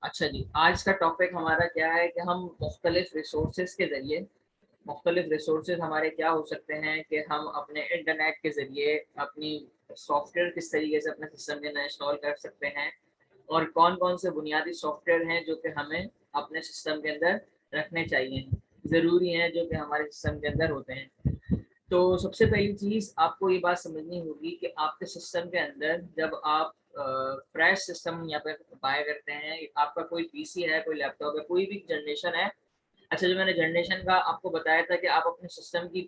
अच्छा जी, आज का टॉपिक हमारा क्या है कि हम मुख्तलिफ रिसोर्सेज के ज़रिए मुख्तलिफ रिसोर्सेज हमारे क्या हो सकते हैं कि हम अपने इंटरनेट के ज़रिए अपनी सॉफ्टवेयर किस तरीके से अपने सिस्टम के अंदर इंस्टॉल कर सकते हैं और कौन-कौन से बुनियादी सॉफ्टवेयर हैं जो कि हमें अपने सिस्टम के अंदर रखने चाहिए, ज़रूरी हैं जो कि हमारे सिस्टम के अंदर होते हैं। तो सबसे पहली चीज़ आपको ये बात समझनी होगी कि आपके सिस्टम के अंदर जब आप फ्रेश सिस्टम यहाँ पे बाय करते हैं, आपका कोई पीसी है, कोई लैपटॉप है, कोई भी जनरेशन है। अच्छा, जो मैंने जनरेशन का आपको बताया था कि आप अपने सिस्टम की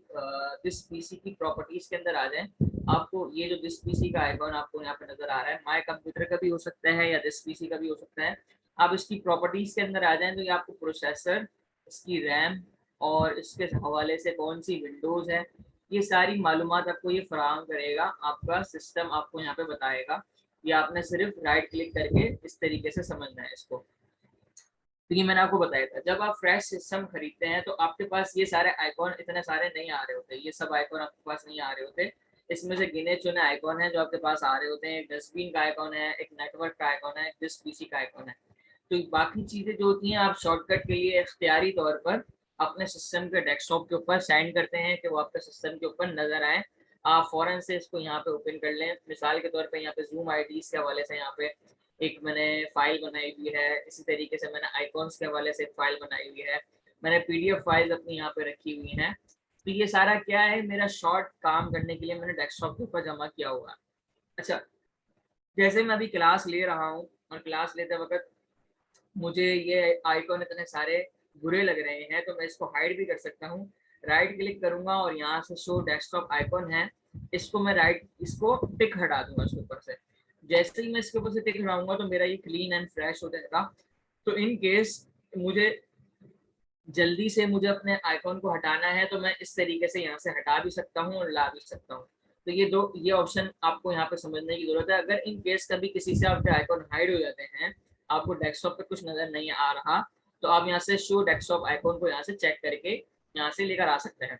दिस पीसी की प्रॉपर्टीज़ के अंदर आ जाएँ। आपको ये जो दिस पीसी का आइकॉन आपको यहाँ पे नज़र आ रहा है, माय कंप्यूटर का भी हो सकता है या दिस पीसी का भी हो सकता है। आप इसकी प्रॉपर्टीज़ के अंदर आ जाएँ तो ये आपको प्रोसेसर, इसकी रैम और इसके हवाले से कौन-सी विंडोज़ है, ये सारी मालूमात आपको ये फ़राहम करेगा, आपका सिस्टम आपको यहाँ पे बताएगा। ये आपने सिर्फ़ राइट क्लिक करके इस तरीके से समझना है इसको। तो ये मैंने आपको बताया था, जब आप फ्रेश सिस्टम खरीदते हैं तो आपके पास ये सारे आइकॉन इतने सारे नहीं आ रहे होते, ये सब आइकॉन आपके पास नहीं आ रहे होते। इसमें से गिने-चुने आइकॉन हैं जो आपके पास आ रहे होते हैं, एक डस्टबिन का आइकॉन है, एक नेटवर्क का आइकॉन है, एक दिस पीसी का आइकॉन है। तो बाकी चीज़ें जो होती हैं आप शॉर्टकट के लिए इख्तियारी तौर पर अपने सिस्टम के डेस्कटॉप के ऊपर सेंड करते हैं कि वो आपके सिस्टम के ऊपर नज़र आएँ। आप फ़ौरन से इसको यहाँ पे ओपन कर लें। मिसाल के तौर पे यहाँ पे ज़ूम आईडीज़ के हवाले से यहाँ पे एक मैंने फ़ाइल बनाई हुई है, इसी तरीके से मैंने आइकॉन्स के हवाले से एक फ़ाइल बनाई हुई है। मैंने पीडीएफ फ़ाइल्स अपनी यहाँ पे रखी हुई हैं। तो ये सारा क्या है, मेरा शॉर्ट काम करने के लिए मैंने डेस्कटॉप के ऊपर जमा किया हुआ है। अच्छा, जैसे मैं अभी क्लास ले रहा हूँ और क्लास लेते वक़्त मुझे ये आइकॉन इतने सारे बुरे लग रहे हैं, तो मैं इसको हाइड भी कर सकता हूँ। राइट क्लिक करूँगा और यहाँ से शो डेस्कटॉप आइकॉन है, इसको टिक हटा दूँगा इसके ऊपर से। जैसे ही मैं इसके ऊपर से टिक हटाऊँगा तो मेरा ये क्लीन एंड फ्रेश हो जाएगा। तो इन केस मुझे जल्दी से मुझे अपने आइकॉन को हटाना है तो मैं इस तरीके से यहाँ से हटा भी सकता हूँ और ला भी सकता हूँ। तो ये ऑप्शन आपको यहाँ पे समझने की ज़रूरत है। अगर इन केस कभी किसी से आपके आइकॉन हाइड हो जाते हैं, आपको डेस्कटॉप पे कुछ नज़र नहीं आ रहा, तो आप यहाँ से शो डेस्कटॉप आइकॉन को यहाँ से चेक करके यहाँ से लेकर आ सकते हैं।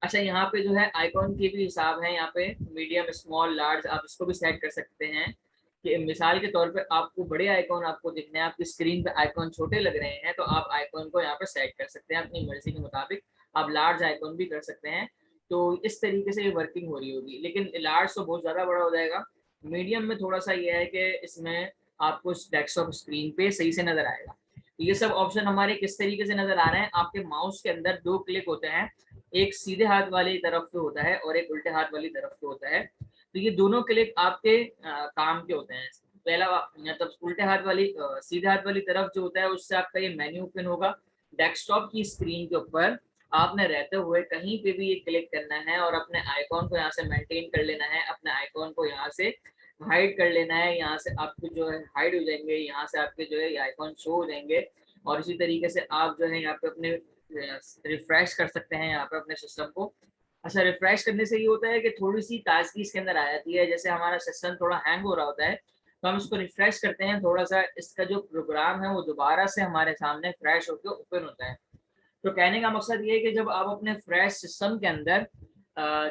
अच्छा, यहाँ पे जो है आइकॉन के भी हिसाब है, यहाँ पे मीडियम, स्मॉल, लार्ज आप इसको भी सेट कर सकते हैं कि मिसाल के तौर पे आपको बड़े आइकॉन आपको दिखने हैं, आपकी स्क्रीन पे आइकॉन छोटे लग रहे हैं, तो आप आइकॉन को यहाँ पे सेट कर सकते हैं अपनी मर्ज़ी के मुताबिक। आप लार्ज आइकॉन भी कर सकते हैं। तो इस तरीके से ये वर्किंग हो रही होगी, लेकिन लार्ज तो बहुत ज़्यादा बड़ा हो जाएगा। मीडियम में थोड़ा-सा ये है कि इसमें आपको डेस्कटॉप स्क्रीन पे सही से नज़र आएगा। तो ये सब ऑप्शन हमारे किस तरीके से नज़र आ रहे हैं, आपके माउस के अंदर 2 क्लिक होते हैं। एक सीधे हाथ वाली तरफ पे होता है और एक उल्टे हाथ वाली तरफ पे होता है। तो ये दोनों क्लिक आपके काम के होते हैं। पहला मतलब उल्टे हाथ वाली सीधे हाथ वाली तरफ जो होता है उससे आपका ये मेन्यू ओपन होगा। डेस्कटॉप की स्क्रीन के ऊपर आपने रहते हुए कहीं पे भी ये क्लिक करना है और अपने आइकॉन को यहाँ से मेंटेन कर लेना है, अपने आइकॉन को यहाँ से हाइड कर लेना है। यहाँ से आपके जो है हाइड हो जाएँगे, यहाँ से आपके जो है ये आइकॉन शो हो जाएँगे और इसी तरीके से आप जो है यहाँ पे अपने रिफ्रेश कर सकते हैं यहाँ पे अपने सिस्टम को। अच्छा, रिफ्रेश करने से ये होता है कि थोड़ी-सी ताज़गी इसके अंदर आ जाती है, जैसे हमारा सिस्टम थोड़ा हैंग हो रहा होता है, तो हम इसको रिफ्रेश करते हैं, थोड़ा-सा इसका जो प्रोग्राम है वो दोबारा से हमारे सामने फ्रेश होके ओपन होता है। तो कहने का मकसद ये है कि जब आप अपने फ्रेश सिस्टम के अंदर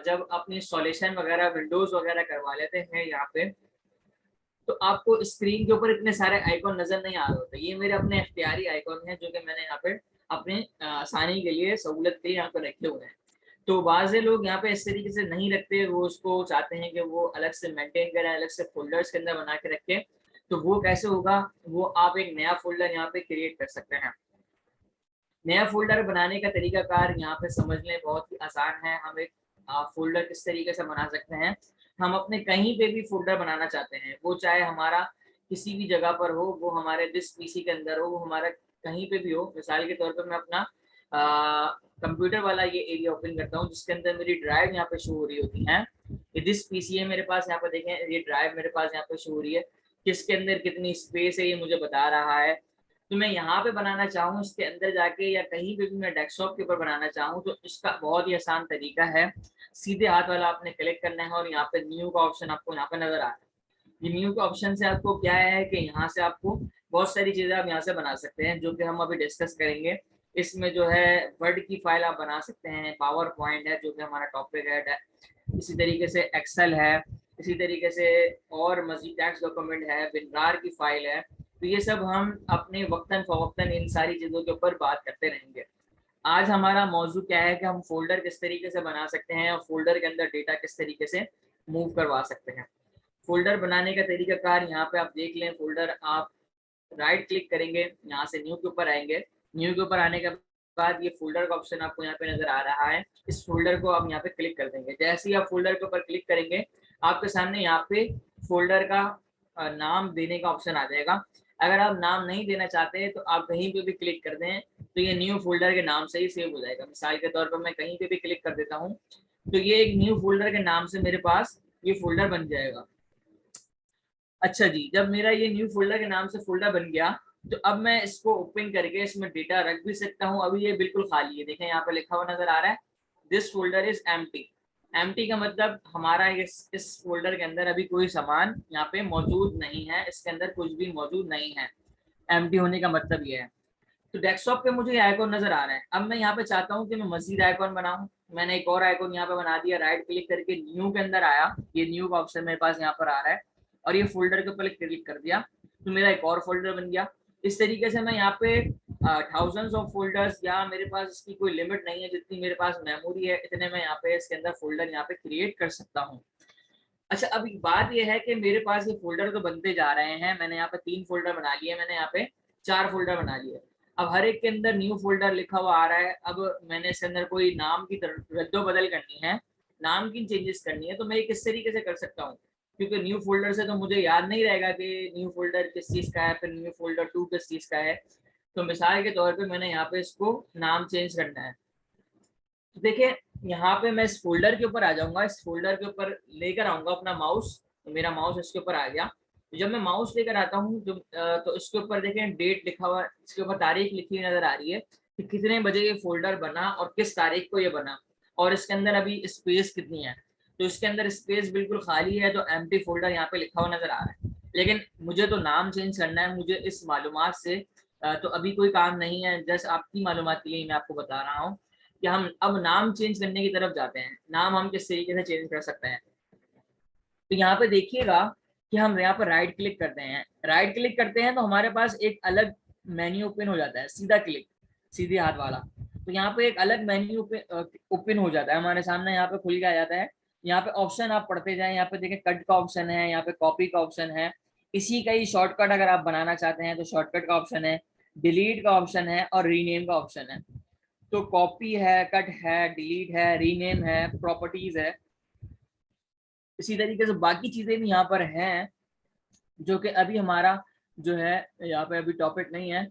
जब अपनी इंस्टॉलेशन वगैरह विंडोज़ वगैरह करवा लेते हैं यहाँ पे, तो आपको स्क्रीन के ऊपर इतने सारे आइकॉन नज़र नहीं आ रहे होते। ये मेरे अपने इख्तियारी आइकॉन हैं जो कि मैंने यहाँ पे अपने आसानी के लिए, सहूलत के लिए यहाँ पे रखे हुए हैं। तो बाज़ लोग यहाँ पे इस तरीके से नहीं रखते, वो उसको चाहते हैं कि वो अलग से मेंटेन करें, अलग से फ़ोल्डर्स के अंदर बना के रखें। तो वो कैसे होगा? वो आप एक नया फ़ोल्डर यहाँ पे क्रिएट कर सकते हैं। नया फ़ोल्डर बनाने का तरीकाकार यहाँ पे समझ लें, बहुत ही आसान है। हम एक फ़ोल्डर किस तरीके से बना सकते हैं, हम अपने कहीं पे भी फ़ोल्डर बनाना चाहते हैं, वो चाहे हमारा किसी भी जगह पर हो, वो हमारे दिस पीसी के अंदर हो, वो हमारा कहीं पे भी हो। मिसाल के तौर पे मैं अपना कंप्यूटर वाला ये एरिया ओपन करता हूँ, जिसके अंदर मेरी ड्राइव यहाँ पे शो हो रही होती हैं। ये दिस पीसी है मेरे पास, यहाँ पे देखें, ये ड्राइव मेरे पास यहाँ पे शो हो रही है। किसके अंदर कितनी स्पेस है, ये मुझे बता रहा है। तो मैं यहाँ पे बनाना चाहूँ इसके अंदर जाके या कहीं पे भी मैं डेस्कटॉप के ऊपर बनाना चाहूँ तो इसका बहुत ही आसान तरीका है। सीधे हाथ वाला आपने क्लिक करना है और यहाँ पे न्यू का ऑप्शन आपको यहाँ पे नज़र आ रहा है। ये न्यू के ऑप्शन से आपको क्या है कि यहाँ से आपको बहुत सारी चीज़ें आप यहाँ से बना सकते हैं जो कि हम अभी डिस्कस करेंगे। इसमें जो है वर्ड की फाइल आप बना सकते हैं, पावर पॉइंट है जो कि हमारा टॉपिक है, इसी तरीके से एक्सेल है, इसी तरीके से और मज़ीद टेक्स्ट डॉक्यूमेंट है, विनरार की फाइल है। तो ये सब हम अपने वक्तन फवक्तन इन सारी चीज़ों के ऊपर बात करते रहेंगे। आज हमारा मौजू क्या है कि हम फोल्डर किस तरीके से बना सकते हैं और फोल्डर के अंदर डेटा किस तरीके से मूव करवा सकते हैं। फोल्डर बनाने का तरीकाकार यहाँ पे आप देख लें। फोल्डर आप राइट क्लिक करेंगे, यहाँ से न्यू के ऊपर आएंगे। न्यू के ऊपर आने के बाद ये फोल्डर का ऑप्शन आपको यहाँ पे नजर आ रहा है। इस फोल्डर को आप यहाँ पे क्लिक कर देंगे। जैसे ही आप फोल्डर के ऊपर क्लिक करेंगे आपके सामने यहाँ पे फोल्डर का नाम देने का ऑप्शन आ जाएगा। अगर आप नाम नहीं देना चाहते तो आप कहीं पे भी क्लिक कर दें तो ये न्यू फोल्डर के नाम से ही सेव हो जाएगा। मिसाल के तौर पर मैं कहीं पे भी क्लिक कर देता हूँ तो ये एक न्यू फोल्डर के नाम से मेरे पास ये फोल्डर बन जाएगा। अच्छा जी, जब मेरा ये न्यू फोल्डर के नाम से फोल्डर बन गया तो अब मैं इसको ओपन करके इसमें डेटा रख भी सकता हूँ। अभी ये बिल्कुल खाली है, देखें यहाँ पे लिखा हुआ नजर आ रहा है this folder is empty. Empty का मतलब हमारा इस फोल्डर के अंदर अभी कोई सामान यहाँ पे मौजूद नहीं है, इसके अंदर कुछ भी मौजूद नहीं है। एम्प्टी होने का मतलब ये है। तो डेस्कटॉप पे मुझे आइकॉन नजर आ रहा है। अब मैं यहाँ पे चाहता हूँ कि मैं मजीद आइकॉन बनाऊं। मैंने एक और आइकॉन यहाँ पे बना दिया। राइट क्लिक करके न्यू के अंदर आया, ये न्यू का ऑप्शन मेरे पास यहाँ पर आ रहा है और ये फोल्डर के ऊपर क्लिक कर दिया तो मेरा एक और फोल्डर बन गया। इस तरीके से मैं यहाँ पे थाउजेंड्स ऑफ फोल्डर्स, या मेरे पास इसकी कोई लिमिट नहीं है, जितनी मेरे पास मेमोरी है इतने मैं यहाँ पे इसके अंदर फोल्डर यहाँ पे क्रिएट कर सकता हूँ। अच्छा, अब बात यह है कि मेरे पास ये फोल्डर तो बनते जा रहे हैं। मैंने यहाँ पे 3 फोल्डर बना लिए, मैंने यहाँ पे 4 फोल्डर बना लिए। अब हर एक के अंदर न्यू फोल्डर लिखा हुआ आ रहा है। अब मैंने इसके अंदर कोई नाम की रद्दो बदल करनी है, नाम की चेंजेस करनी है तो मैं किस तरीके से कर सकता हूँ, क्योंकि न्यू फोल्डर से तो मुझे याद नहीं रहेगा कि न्यू फोल्डर किस चीज़ का है, फिर न्यू फोल्डर 2 किस चीज़ का है। तो मिसाल के तौर पर मैंने यहाँ पे इसको नाम चेंज करना है। तो देखिए यहाँ पे मैं इस फोल्डर के ऊपर आ जाऊंगा, इस फोल्डर के ऊपर लेकर आऊंगा अपना माउस। तो मेरा माउस इसके ऊपर आ गया। तो जब मैं माउस लेकर आता हूँ तो इसके ऊपर देखें डेट लिखा हुआ, इसके ऊपर तारीख लिखी हुई नजर आ रही है कि कितने बजे ये फोल्डर बना और किस तारीख को ये बना, और इसके अंदर अभी स्पेस कितनी है। तो इसके अंदर स्पेस बिल्कुल खाली है, तो एम्प्टी फोल्डर यहाँ पे लिखा हुआ नजर आ रहा है। लेकिन मुझे तो नाम चेंज करना है, मुझे इस मालूमात से तो अभी कोई काम नहीं है। जस्ट आपकी मालूमात के लिए मैं आपको बता रहा हूँ कि हम अब नाम चेंज करने की तरफ जाते हैं। नाम हम किस तरीके से चेंज कर सकते हैं। तो यहाँ पे देखिएगा कि हम यहाँ पर राइट क्लिक करते हैं। राइट क्लिक करते हैं तो हमारे पास एक अलग मेन्यू ओपन हो जाता है, सीधा क्लिक, सीधे हाथ वाला। तो यहाँ पे एक अलग मेन्यू ओपन हो जाता है हमारे सामने, यहाँ पे खुल के आ जाता है। यहाँ पे ऑप्शन आप पढ़ते जाएं, यहाँ पे देखें कट का ऑप्शन है, यहाँ पे कॉपी का ऑप्शन है। इसी का ही शॉर्टकट अगर आप बनाना चाहते हैं तो शॉर्टकट का ऑप्शन है, डिलीट का ऑप्शन है और रीनेम का ऑप्शन है। तो कॉपी है, कट है, डिलीट है, रीनेम है, प्रॉपर्टीज है। इसी तरीके से बाकी चीजें भी यहाँ पर हैं जो कि अभी हमारा जो है यहाँ पे अभी टॉपिक नहीं है।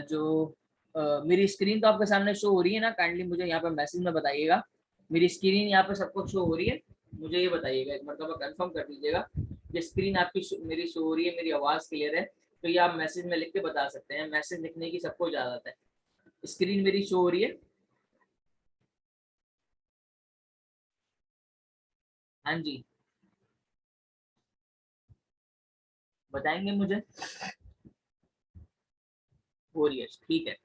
जो मेरी स्क्रीन तो आपके सामने शो हो रही है ना, काइंडली मुझे यहाँ पे मैसेज में बताइएगा। मेरी स्क्रीन यहाँ पे सबको शो हो रही है, मुझे ये बताइएगा, एक मरतबा कंफर्म कर दीजिएगा कि स्क्रीन आपकी मेरी शो हो रही है, मेरी आवाज़ क्लियर है। तो ये आप मैसेज में लिख के बता सकते हैं, मैसेज लिखने की सबको इजाज़त है। स्क्रीन मेरी शो हो रही है? हाँ जी, बताएंगे मुझे। हो रही है, ठीक है।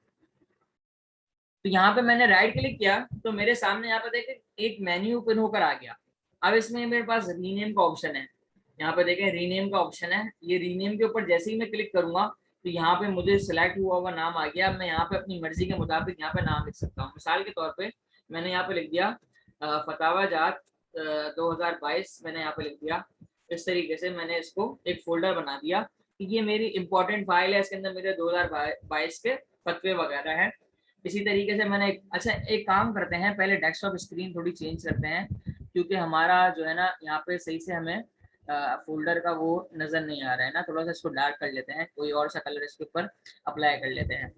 तो यहाँ पे मैंने राइट क्लिक किया तो मेरे सामने यहाँ पे देखें एक मेन्यू ओपन होकर आ गया। अब इसमें मेरे पास रीनेम का ऑप्शन है, यहाँ पे देखें रीनेम का ऑप्शन है। ये रीनेम के ऊपर जैसे ही मैं क्लिक करूंगा तो यहाँ पे मुझे सिलेक्ट हुआ हुआ नाम आ गया। मैं यहाँ पे अपनी मर्जी के मुताबिक यहाँ पे नाम लिख सकता हूँ। मिसाल के तौर पे मैंने यहाँ पे लिख दिया फतावा जात 2022, मैंने यहाँ पे लिख दिया। इस तरीके से मैंने इसको एक फोल्डर बना दिया कि ये मेरी इंपॉर्टेंट फाइल है, इसके अंदर मेरे 2022 के फतवे वगैरह है। इसी तरीके से मैंने अच्छा एक काम करते हैं, पहले डेस्कटॉप स्क्रीन थोड़ी चेंज करते हैं क्योंकि हमारा जो है ना यहाँ पे सही से हमें फोल्डर का वो नज़र नहीं आ रहा है ना। थोड़ा सा इसको डार्क कर लेते हैं, कोई और सा कलर इसके ऊपर अप्लाई कर लेते हैं।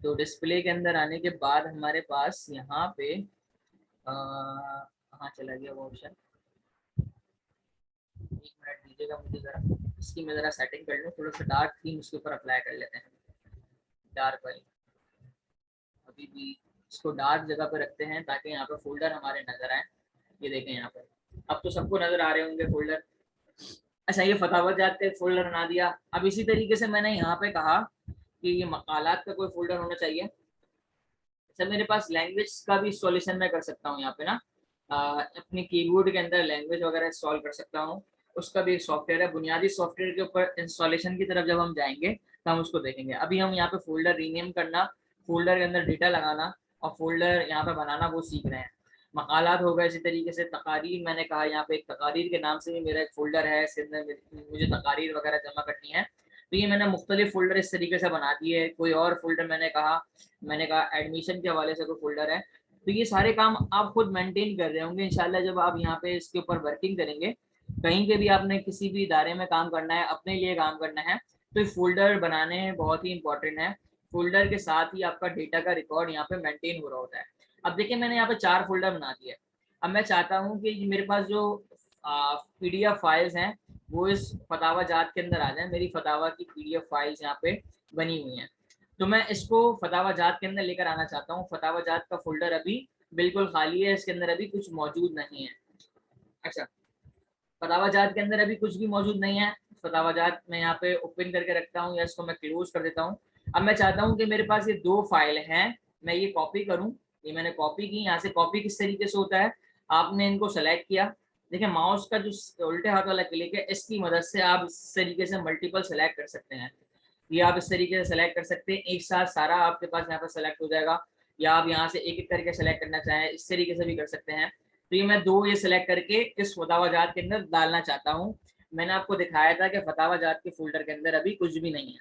तो डिस्प्ले के अंदर आने के बाद हमारे पास यहाँ पे कहाँ चला गया वो ऑप्शन, एक मिनट दीजिएगा मुझे ज़रा, इसकी मैं ज़रा सेटिंग कर लूँ। थोड़ा सा डार्क थीम उसके ऊपर अप्लाई कर लेते हैं, डार्क वाली। अभी भी इसको डार्क जगह पे रखते हैं ताकि यहाँ पे फोल्डर हमारे नजर आए। ये देखें यहाँ पे अब तो सबको नजर आ रहे होंगे फोल्डर। अच्छा, ये फतावत जात का फोल्डर बना दिया। अब इसी तरीके से मैंने यहाँ पे कहा कि ये मकालात का कोई फोल्डर होना चाहिए। अच्छा, मेरे पास लैंग्वेज का भी इंस्टॉलेशन मैं कर सकता हूँ यहाँ पे ना, अपने कीबोर्ड के अंदर लैंग्वेज वगैरह इंस्टॉल कर सकता हूँ। उसका भी एक सॉफ्टवेयर है। बुनियादी सॉफ्टवेयर के ऊपर इंस्टॉलेशन की तरफ जब हम जाएंगे तो हम उसको देखेंगे। अभी हम यहाँ पे फोल्डर रीनेम करना, फोल्डर के अंदर डेटा लगाना और फोल्डर यहाँ पे बनाना वो सीख रहे हैं। मकालात होगा इसी तरीके से, तकारीर मैंने कहा यहाँ पे एक तकारीर के नाम से भी मेरा एक फोल्डर है, इसके अंदर मुझे तकारीर वगैरह जमा करनी है। तो ये मैंने मुख्तलिफ फोल्डर इस तरीके से बना दिए। कोई और फोल्डर मैंने कहा एडमिशन के हवाले से कोई फोल्डर है। तो ये सारे काम आप खुद मेंटेन कर रहे होंगे इंशाल्लाह जब आप यहाँ पे इसके ऊपर वर्किंग करेंगे। कहीं पे भी आपने किसी भी इदारे में काम करना है, अपने लिए काम करना है, तो फोल्डर बनाने बहुत ही इंपॉर्टेंट है। फोल्डर के साथ ही आपका डेटा का रिकॉर्ड यहाँ पे मेंटेन हो रहा होता है। अब देखिए मैंने यहाँ पे 4 फोल्डर बना दिए। अब मैं चाहता हूँ कि मेरे पास जो पीडीएफ फाइल्स हैं वो इस फतावा जात के अंदर आ जाए। मेरी फतावा की पीडीएफ फाइल्स यहाँ पे बनी हुई हैं, तो मैं इसको फतावा जात के अंदर लेकर आना चाहता हूँ। फतावा जात का फोल्डर अभी बिल्कुल खाली है, इसके अंदर अभी कुछ मौजूद नहीं है। अच्छा, फतावा जात के अंदर अभी कुछ भी मौजूद नहीं है। फतावा जात मैं यहाँ पे ओपन करके रखता हूँ या इसको मैं क्लोज कर देता हूँ। अब मैं चाहता हूँ कि मेरे पास ये 2 फाइल हैं, मैं ये कॉपी करूँ। ये मैंने कॉपी की। यहाँ से कॉपी किस तरीके से होता है, आपने इनको सेलेक्ट किया। देखिए माउस का जो उल्टे हाथ वाला क्लिक है, इसकी मदद से आप इस तरीके से मल्टीपल सेलेक्ट कर सकते हैं। ये आप इस तरीके से सेलेक्ट कर सकते हैं, एक साथ सारा आपके पास यहाँ पर सेलेक्ट हो जाएगा। या आप यहाँ से एक एक करके सेलेक्ट करना चाहें, इस तरीके से भी कर सकते हैं। तो ये मैं 2 ये सेलेक्ट करके इस फतावा जात के अंदर डालना चाहता हूँ। मैंने आपको दिखाया था कि फतावा जात के फोल्डर के अंदर अभी कुछ भी नहीं है।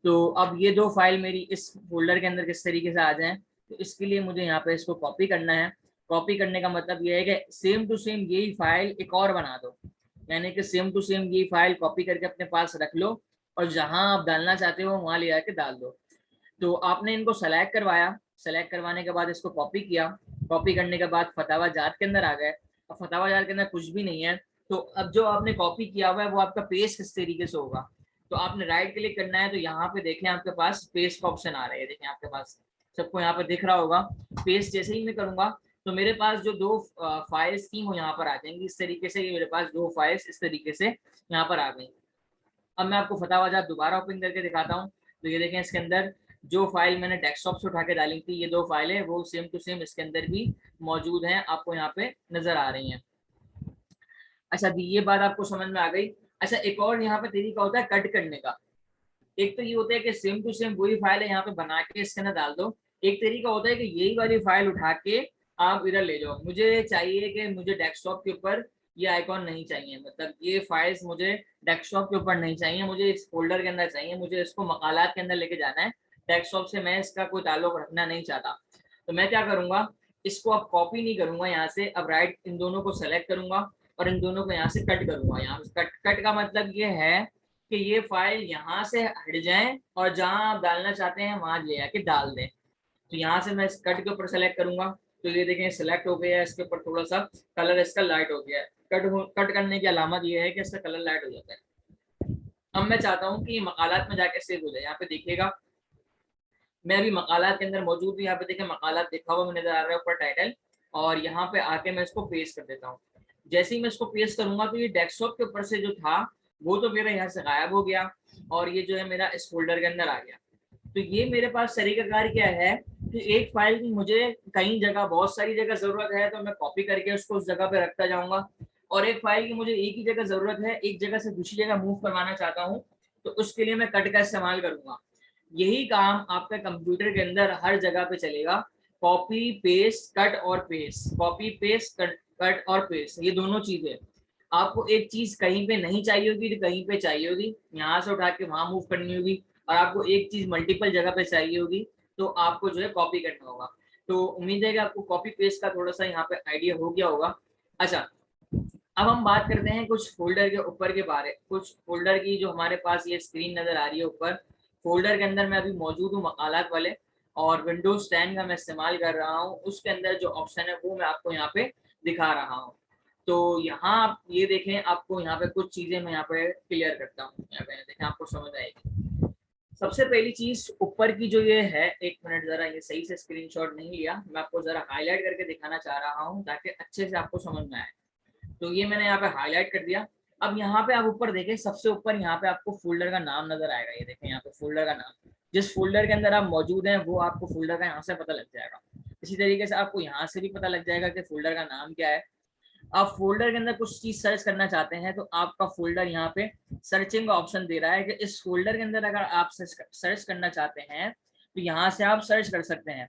तो अब ये 2 फाइल मेरी इस फोल्डर के अंदर किस तरीके से आ जाएं, तो इसके लिए मुझे यहाँ पे इसको कॉपी करना है। कॉपी करने का मतलब ये है कि सेम टू सेम यही फाइल एक और बना दो, यानी कि सेम टू सेम यही फाइल कॉपी करके अपने पास रख लो और जहां आप डालना चाहते हो वहां ले आके डाल दो। तो आपने इनको सेलेक्ट करवाया, सेलेक्ट करवाने के बाद इसको कॉपी किया, कॉपी करने के बाद फतावा जात के अंदर आ गए। और फतावा जात के अंदर कुछ भी नहीं है। तो अब जो आपने कॉपी किया हुआ है वो आपका पेस्ट किस तरीके से होगा, तो आपने राइट क्लिक करना है। तो यहाँ पे देखें आपके पास पेस्ट का ऑप्शन आ रहा है, देखें आपके पास सबको यहाँ पर दिख रहा होगा। पेस्ट जैसे ही मैं करूंगा तो मेरे पास जो 2 फाइल्स थी वो यहाँ पर आ जाएंगी। इस तरीके से ये मेरे पास 2 फाइल्स इस तरीके से यहाँ पर आ गई। अब मैं आपको फतावा जात दोबारा ओपन करके दिखाता हूँ। तो ये देखें इसके अंदर जो फाइल मैंने डेस्कटॉप से उठा के डाली थी, ये 2 फाइलें वो सेम टू सेम इसके अंदर भी मौजूद हैं, आपको यहाँ पे नजर आ रही हैं। अच्छा दी, ये बात आपको समझ में आ गई। अच्छा, एक और यहाँ पे तरीका होता है कट करने का। एक तो ये होता है कि सेम टू सेम वही फाइल है यहाँ पे बना के इसके अंदर डाल दो। एक तरीका होता है कि यही वाली फाइल उठा के आप इधर ले जाओ। मुझे चाहिए कि मुझे डेस्कटॉप के ऊपर ये आइकॉन नहीं चाहिए, मतलब ये फाइल्स मुझे डेस्कटॉप के ऊपर नहीं चाहिए, मुझे इस फोल्डर के अंदर चाहिए, मुझे इसको मकालात के अंदर लेके जाना है। डेस्कटॉप से मैं इसका कोई ताल्लुक रखना नहीं चाहता। तो मैं क्या करूंगा, इसको अब कॉपी नहीं करूंगा यहाँ से, अब राइट इन दोनों को सेलेक्ट करूंगा और इन दोनों को यहाँ से कट करूंगा। यहाँ से कट, कट का मतलब ये है कि ये फाइल यहाँ से हट जाए और जहां आप डालना चाहते हैं वहां ले आके डाल दें। तो यहाँ से मैं इस कट के ऊपर सेलेक्ट करूंगा। तो ये देखें सेलेक्ट हो गया है, इसके ऊपर थोड़ा सा कलर इसका लाइट हो गया है। कट करने की अलामत ये है कि इसका कलर लाइट हो जाता है। अब मैं चाहता हूँ कि ये मकालात में जाके सेव हो जाए। यहाँ पे देखिएगा मैं अभी मकालात के अंदर मौजूद हूँ। यहाँ पे देखें मकालात लिखा हुआ नजर आ रहा है ऊपर टाइटल, और यहाँ पे आके मैं इसको पेस्ट कर देता हूँ। जैसे ही मैं इसको पेस्ट करूंगा तो ये डेस्कटॉप के ऊपर से जो था वो तो मेरा यहाँ से गायब हो गया और ये जो है मेरा इस फोल्डर के अंदर आ गया। तो ये मेरे पास तरीकाकार क्या है कि एक फाइल की मुझे कई जगह बहुत सारी जगह जरूरत है तो मैं कॉपी करके उसको उस जगह पे रखता जाऊंगा, और एक फाइल की मुझे एक ही जगह जरूरत है, एक जगह से दूसरी जगह मूव करवाना चाहता हूँ, तो उसके लिए मैं कट का इस्तेमाल करूंगा। यही काम आपके कंप्यूटर के अंदर हर जगह पे चलेगा। कॉपी पेस्ट कट और paste, copy paste cut, cut और पेस्ट, ये दोनों चीजें। आपको एक चीज कहीं पे नहीं चाहिए होगी तो कहीं पे चाहिए होगी, यहाँ से उठा के वहां मूव करनी होगी, और आपको एक चीज मल्टीपल जगह पे चाहिए होगी तो आपको जो है कॉपी करना होगा। तो उम्मीद है कि आपको कॉपी पेस्ट का थोड़ा सा यहाँ पे आइडिया हो गया होगा। अच्छा, अब हम बात करते हैं कुछ फोल्डर के ऊपर के बारे, कुछ फोल्डर की जो हमारे पास ये स्क्रीन नजर आ रही है ऊपर, फोल्डर के अंदर मैं अभी मौजूद हूँ मकालात वाले, और विंडोज 10 का मैं इस्तेमाल कर रहा हूँ। उसके अंदर जो ऑप्शन है वो मैं आपको यहाँ पे दिखा रहा हूँ। तो यहाँ आप ये देखें, आपको यहाँ पे कुछ चीजें मैं यहाँ पे क्लियर करता हूँ, यहाँ पे देखें आपको समझ आएगी। सबसे पहली चीज ऊपर की जो ये है, एक मिनट जरा, ये सही से स्क्रीनशॉट नहीं लिया, मैं आपको जरा हाईलाइट करके दिखाना चाह रहा हूँ ताकि अच्छे से आपको समझ में आए। तो ये मैंने यहाँ पे हाईलाइट कर दिया। अब यहाँ पे आप ऊपर देखें, सबसे ऊपर यहाँ पे आपको फोल्डर का नाम नजर आएगा। ये देखें यहाँ पे फोल्डर का नाम, जिस फोल्डर के अंदर आप मौजूद हैं वो आपको फोल्डर का यहाँ से पता लग जाएगा। इसी तरीके से आपको यहाँ से भी पता लग जाएगा कि फोल्डर का नाम क्या है। आप फोल्डर के अंदर कुछ चीज सर्च करना चाहते हैं तो आपका फोल्डर यहाँ पे सर्चिंग का ऑप्शन दे रहा है कि इस फोल्डर के अंदर अगर आप सर्च करना चाहते हैं तो यहाँ से आप सर्च कर सकते हैं।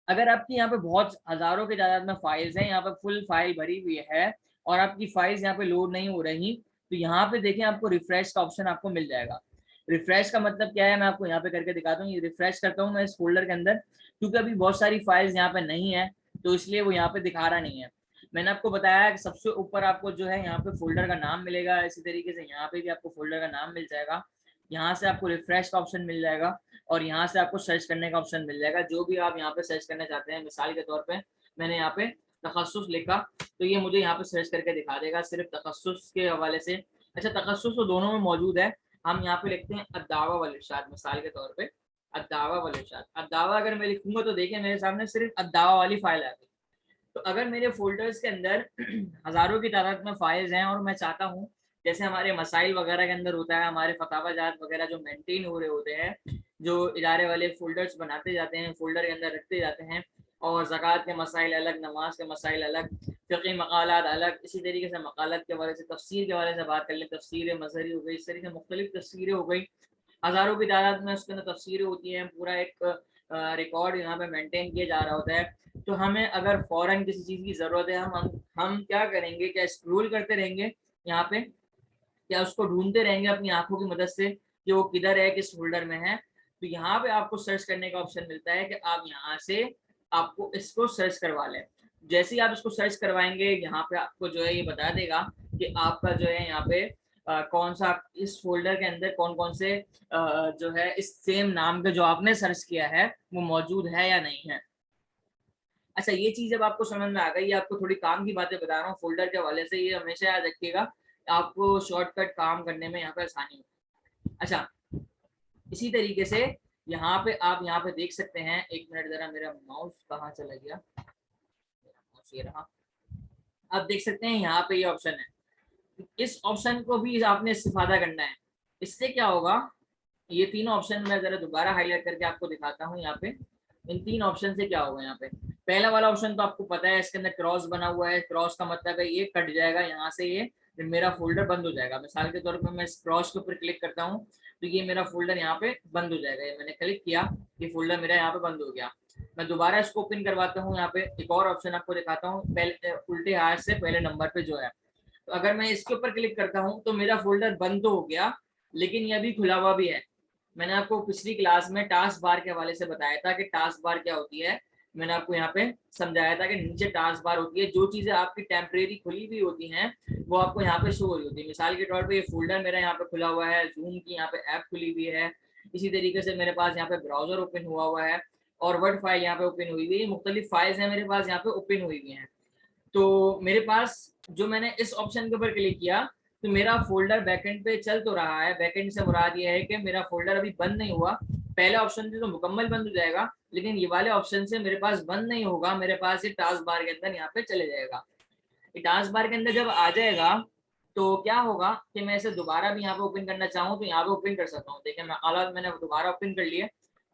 अगर आपकी यहाँ पे बहुत हजारों की तादाद में फाइल्स हैं, यहाँ पे फुल फाइल भरी हुई है और आपकी फाइल्स यहाँ पे लोड नहीं हो रही, तो यहाँ पे देखें आपको रिफ्रेश का ऑप्शन आपको मिल जाएगा। रिफ्रेश का मतलब क्या है, मैं आपको यहाँ पे करके दिखाता हूँ। ये रिफ्रेश करता हूँ मैं इस फोल्डर के अंदर, क्योंकि अभी बहुत सारी फाइल्स यहाँ पे नहीं है तो इसलिए वो यहाँ पे दिखा रहा नहीं है। मैंने आपको बताया कि सबसे ऊपर आपको जो है यहाँ पे फोल्डर का नाम मिलेगा, इसी तरीके से यहाँ पे भी आपको फोल्डर का नाम मिल जाएगा। यहाँ से आपको रिफ्रेश का ऑप्शन मिल जाएगा और यहाँ से आपको सर्च करने का ऑप्शन मिल जाएगा, जो भी आप यहाँ पे सर्च करना चाहते हैं। मिसाल के तौर पे मैंने यहाँ पे तखस्सुस लिखा तो ये मुझे यहाँ पे सर्च करके दिखा देगा सिर्फ तखस्सुस के हवाले से। अच्छा, तखस्सुस तो दोनों में मौजूद है। हम यहाँ पे लिखते हैं अद्दावा वल इरशाद, मिसाल के तौर पे अद्दावा वल इरशाद। अद्दावा अगर मैं लिखूंगा तो देखिए मेरे सामने सिर्फ अद्दावा वाली फाइल आ गई। तो अगर मेरे फोल्डर्स के अंदर हजारों की तादाद में फाइल्स हैं और मैं चाहता हूँ, जैसे हमारे मसाइल वगैरह के अंदर होता है, हमारे फतावाजात वगैरह जो मेंटेन हो रहे होते हैं, जो इदारे वाले फोल्डर्स बनाते जाते हैं, फोल्डर के अंदर रखते जाते हैं, और ज़कात के मसाइल अलग, नमाज के मसाइल अलग, फ़िक़ी मक़ालात अलग, इसी तरीके से मक़ालात के हवाले से, तफसीर के हवाले से बात कर लें, तफसीर मज़हरी हो गई, इस तरीके से मुख्तलिफ तफसीरें हो गई, हज़ारों की तादाद में उसके अंदर तफसीरें होती हैं, पूरा एक रिकॉर्ड यहाँ पे मेंटेन किया जा रहा होता है। तो हमें अगर फ़ौरन किसी चीज़ की ज़रूरत है, हम क्या करेंगे, क्या स्क्रॉल करते रहेंगे यहाँ पे, या उसको ढूंढते रहेंगे अपनी आंखों की मदद से कि वो किधर है, किस फोल्डर में है। तो यहाँ पे आपको सर्च करने का ऑप्शन मिलता है कि आप यहाँ से आपको इसको सर्च करवा लें। जैसे ही आप इसको सर्च करवाएंगे, यहाँ पे आपको जो है ये बता देगा कि आपका जो है यहाँ पे कौन सा, इस फोल्डर के अंदर कौन कौन से जो है इस सेम नाम के जो आपने सर्च किया है वो मौजूद है या नहीं है। अच्छा, ये चीज जब आपको समझ में आ गई, आपको थोड़ी काम की बातें बता रहा हूँ फोल्डर के हवाले से, ये हमेशा याद रखिएगा, आपको शॉर्टकट काम करने में यहाँ पे आसानी होगी। अच्छा, इसी तरीके से यहाँ पे आप यहाँ पे देख सकते हैं, एक मिनट जरा, मेरा माउस कहाँ चला गया, माउस ये रहा। आप देख सकते हैं यहाँ पे ये ऑप्शन है, इस ऑप्शन को भी आपने इस्तेफादा करना है। इससे क्या होगा, ये तीनों ऑप्शन मैं जरा दोबारा हाईलाइट करके आपको दिखाता हूँ। यहाँ पे इन तीन ऑप्शन से क्या होगा, यहाँ पे पहला वाला ऑप्शन तो आपको पता है, इसके अंदर क्रॉस बना हुआ है। क्रॉस का मतलब है ये कट जाएगा यहाँ से, ये मेरा फोल्डर बंद हो जाएगा। मिसाल के तौर पर मैं इस क्रॉस के ऊपर क्लिक करता हूँ तो ये मेरा फोल्डर यहाँ पे बंद हो जाएगा। ये मैंने क्लिक किया, ये फोल्डर मेरा यहाँ पे बंद हो गया। मैं दोबारा इसको ओपन करवाता हूँ, यहाँ पे एक और ऑप्शन आपको दिखाता हूँ, पहले उल्टे हाथ से पहले नंबर पे जो है। तो अगर मैं इसके ऊपर क्लिक करता हूँ तो मेरा फोल्डर बंद तो हो गया, लेकिन ये अभी खुला हुआ भी है। मैंने आपको पिछली क्लास में टास्क बार के हवाले से बताया था कि टास्क बार क्या होती है। मैंने आपको यहाँ पे समझाया था कि नीचे टास्क बार होती है, जो चीजें आपकी टेम्परेरी खुली हुई होती हैं वो आपको यहाँ पे शो हो रही होती है। मिसाल के तौर पे ये फोल्डर मेरा यहाँ पे खुला हुआ है, जूम की यहाँ पे ऐप खुली हुई है, इसी तरीके से मेरे पास यहाँ पे ब्राउजर ओपन हुआ है और वर्ड फाइल यहाँ पे ओपन हुई हुई है, मुख्तलिफ फाइल्स हैं मेरे पास यहाँ पे ओपन हुई हुई हैं। तो मेरे पास जो मैंने इस ऑप्शन के ऊपर क्लिक किया तो मेरा फोल्डर बैकएंड पे चल तो रहा है। बैकएंड से मुराद ये है कि मेरा फोल्डर अभी बंद नहीं हुआ। पहले ऑप्शन से तो मुकम्मल बंद हो जाएगा, लेकिन ये वाले ऑप्शन से मेरे पास बंद नहीं होगा, मेरे पास ये टास्क बार के अंदर यहाँ पे चले जाएगा। ये टास्क बार के अंदर जब आ जाएगा तो क्या होगा कि मैं इसे दोबारा भी यहाँ पे ओपन करना चाहूँ तो यहाँ पे ओपन कर सकता हूँ। देखिए, मैं आला मैंने दोबारा ओपन कर लिया,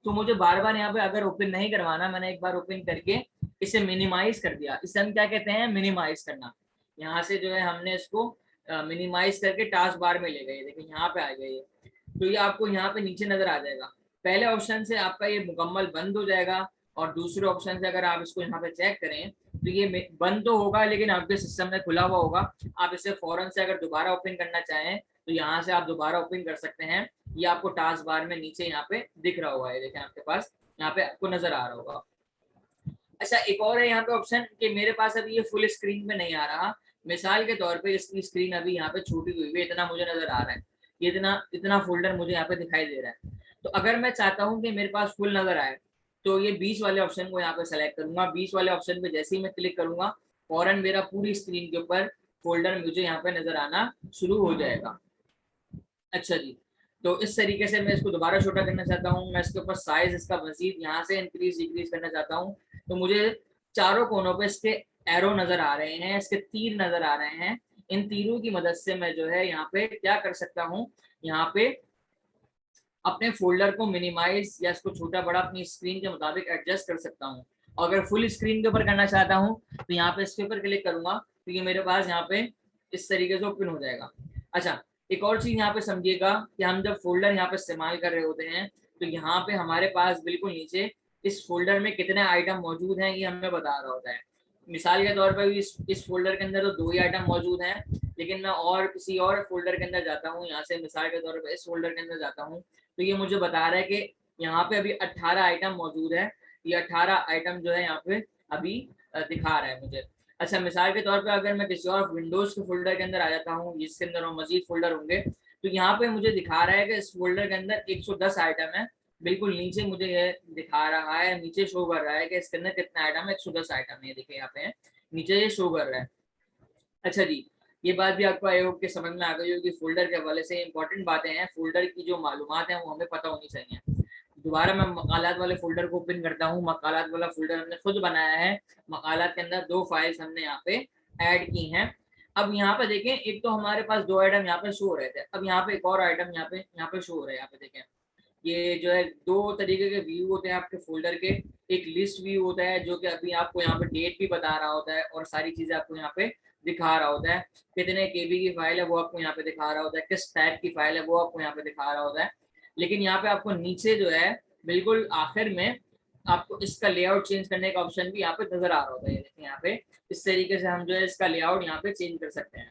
तो मुझे बार बार यहाँ पे अगर ओपन नहीं करवाना, मैंने एक बार ओपन करके इसे मिनिमाइज कर दिया। इसे हम क्या कहते हैं, मिनिमाइज करना। यहाँ से जो है हमने इसको मिनिमाइज करके टास्क बार में ले गए। देखिए यहाँ पे आ गए, तो ये आपको यहाँ पे नीचे नजर आ जाएगा। पहले ऑप्शन से आपका ये मुकम्मल बंद हो जाएगा और दूसरे ऑप्शन से अगर आप इसको यहाँ पे चेक करें तो ये बंद तो होगा लेकिन आपके सिस्टम में खुला हुआ होगा। आप इसे फौरन से अगर दोबारा ओपन करना चाहें तो यहाँ से आप दोबारा ओपन कर सकते हैं। ये आपको टास्क बार में नीचे यहाँ पे दिख रहा हुआ है, देखें आपके पास यहाँ पे आपको नजर आ रहा होगा। अच्छा, एक और है यहाँ पे ऑप्शन कि मेरे पास अभी ये फुल स्क्रीन में नहीं आ रहा। मिसाल के तौर पे इसकी स्क्रीन अभी यहाँ पे छोटी हुई है, इतना मुझे नजर आ रहा है, ये इतना इतना फोल्डर मुझे यहाँ पे दिखाई दे रहा है। तो अगर मैं चाहता हूँ कि मेरे पास फुल नजर आए तो ये बीच वाले ऑप्शन को यहाँ पे सेलेक्ट करूंगा। बीच वाले ऑप्शन पे जैसे ही मैं क्लिक करूंगा फौरन मेरा पूरी स्क्रीन के ऊपर फोल्डर मुझे यहाँ पे नजर आना शुरू हो जाएगा। अच्छा जी, तो इस तरीके से मैं इसको दोबारा छोटा करना चाहता हूँ। मैं इसके ऊपर साइज इसका मजीद यहाँ से इंक्रीज डिक्रीज करना चाहता हूँ। तो मुझे चारों कोनों पे इसके एरो नजर आ रहे हैं, इसके तीर नजर आ रहे हैं। इन तीरों की मदद से मैं जो है यहाँ पे क्या कर सकता हूँ, यहाँ पे अपने फोल्डर को मिनिमाइज या इसको छोटा बड़ा अपनी स्क्रीन के मुताबिक एडजस्ट कर सकता हूँ। अगर फुल स्क्रीन के ऊपर करना चाहता हूँ तो यहाँ पे इसके ऊपर क्लिक करूंगा तो ये मेरे पास यहाँ पे इस तरीके से ओपन हो जाएगा। अच्छा, एक और चीज यहाँ पे समझिएगा कि हम जब फोल्डर यहाँ पे इस्तेमाल कर रहे होते हैं तो यहाँ पे हमारे पास बिल्कुल नीचे इस फोल्डर में कितने आइटम मौजूद हैं ये हमें बता रहा होता है। मिसाल के तौर पर इस फोल्डर के अंदर तो 2 ही आइटम मौजूद हैं, लेकिन मैं और किसी और फोल्डर के अंदर जाता हूँ, यहाँ से मिसाल के तौर पर इस फोल्डर के अंदर जाता हूँ तो ये मुझे बता रहा है कि यहाँ पे अभी 18 आइटम मौजूद है। ये 18 आइटम जो है यहाँ पे अभी दिखा रहा है मुझे। अच्छा, मिसाल के तौर पे अगर मैं किसी और विंडोज के फोल्डर के अंदर आ जाता हूँ जिसके अंदर मजीद फोल्डर होंगे तो यहाँ पे मुझे दिखा रहा है कि इस फोल्डर के अंदर 110 आइटम है। बिल्कुल नीचे मुझे ये दिखा रहा है, नीचे शो कर रहा है कि इसके अंदर कितना आइटम है, 110 आइटम है। देखिए यहाँ पे नीचे ये शो कर रहा है। अच्छा जी, ये बात भी आपको आई होप के समझ में आ गई होगी। फोल्डर के हवाले से इंपॉर्टेंट बातें हैं, फोल्डर की जो मालूमात है वो हमें पता होनी चाहिए। दोबारा मैं मकालात वाले फोल्डर को ओपन करता हूँ। मकालात वाला फोल्डर हमने खुद बनाया है। मकालात के अंदर 2 फाइल्स हमने यहाँ पे ऐड की हैं। अब यहाँ पे देखें, एक तो हमारे पास 2 आइटम यहाँ पे शो हो रहे थे, अब यहाँ पे एक और आइटम यहाँ पे शो हो रहा है। यहाँ पे देखें, ये जो है 2 तरीके के व्यू होते हैं आपके फोल्डर के। एक लिस्ट व्यू होता है जो कि अभी आपको यहाँ पे डेट भी बता रहा होता है और सारी चीजें आपको यहाँ पे दिखा रहा होता है। कितने केबी की फाइल है वो आपको यहाँ पे दिखा रहा होता है, किस टाइप की फाइल है वो आपको यहाँ पे दिखा रहा होता है। लेकिन यहाँ पे आपको नीचे जो है बिल्कुल आखिर में आपको इसका लेआउट चेंज करने का ऑप्शन भी यहाँ पे नजर आ रहा होता है। देखिए यहाँ पे इस तरीके से हम जो है इसका लेआउट यहाँ पे चेंज कर सकते हैं।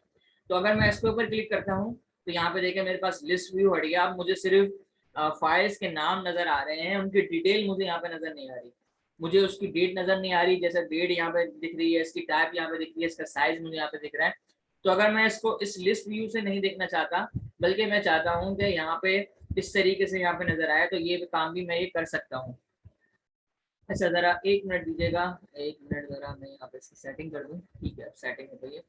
तो अगर मैं इसके ऊपर क्लिक करता हूँ तो यहाँ पे देखिए मेरे पास लिस्ट व्यू हट गया। अब मुझे सिर्फ फाइल्स के नाम नजर आ रहे हैं, उनकी डिटेल मुझे यहाँ पे नजर नहीं आ रही। मुझे उसकी डेट नजर नहीं आ रही, जैसे डेट यहाँ पे दिख रही है, इसकी टाइप यहाँ पे दिख रही है, इसका साइज मुझे यहाँ पे दिख रहा है। तो अगर मैं इसको इस लिस्ट व्यू से नहीं देखना चाहता बल्कि मैं चाहता हूँ कि यहाँ पे इस तरीके से यहाँ पे नजर आए तो ये काम भी मैं ये कर सकता हूँ। अच्छा, जरा 1 मिनट दीजिएगा, 1 मिनट जरा मैं यहाँ पे इसकी सेटिंग कर दूँ। ठीक है, अब सेटिंग हो गई है।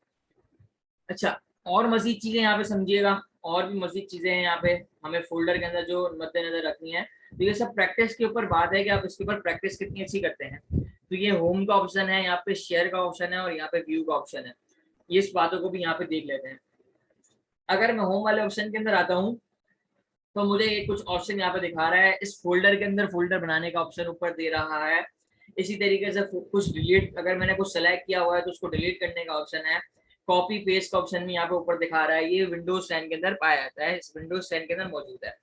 अच्छा, और मजीद चीजें यहाँ पे समझिएगा, और भी मजीद चीजें हैं यहाँ पे हमें फोल्डर के अंदर जो मद्देनजर रखनी है। तो ये सब प्रैक्टिस के ऊपर बात है कि आप इसके ऊपर प्रैक्टिस कितनी अच्छी करते हैं। तो ये होम का ऑप्शन है, यहाँ पे शेयर का ऑप्शन है और यहाँ पे व्यू का ऑप्शन है। ये इस बातों को भी यहाँ पे देख लेते हैं। अगर मैं होम वाले ऑप्शन के अंदर आता हूँ तो मुझे ये कुछ ऑप्शन यहाँ पे दिखा रहा है। इस फोल्डर के अंदर फोल्डर बनाने का ऑप्शन ऊपर दे रहा है। इसी तरीके से कुछ डिलीट, अगर मैंने कुछ सेलेक्ट किया हुआ है तो उसको डिलीट करने का ऑप्शन है। कॉपी पेस्ट का ऑप्शन भी यहाँ पे ऊपर दिखा रहा है। ये विंडोज 10 के अंदर पाया जाता है, इस विंडोज 10 के अंदर मौजूद है।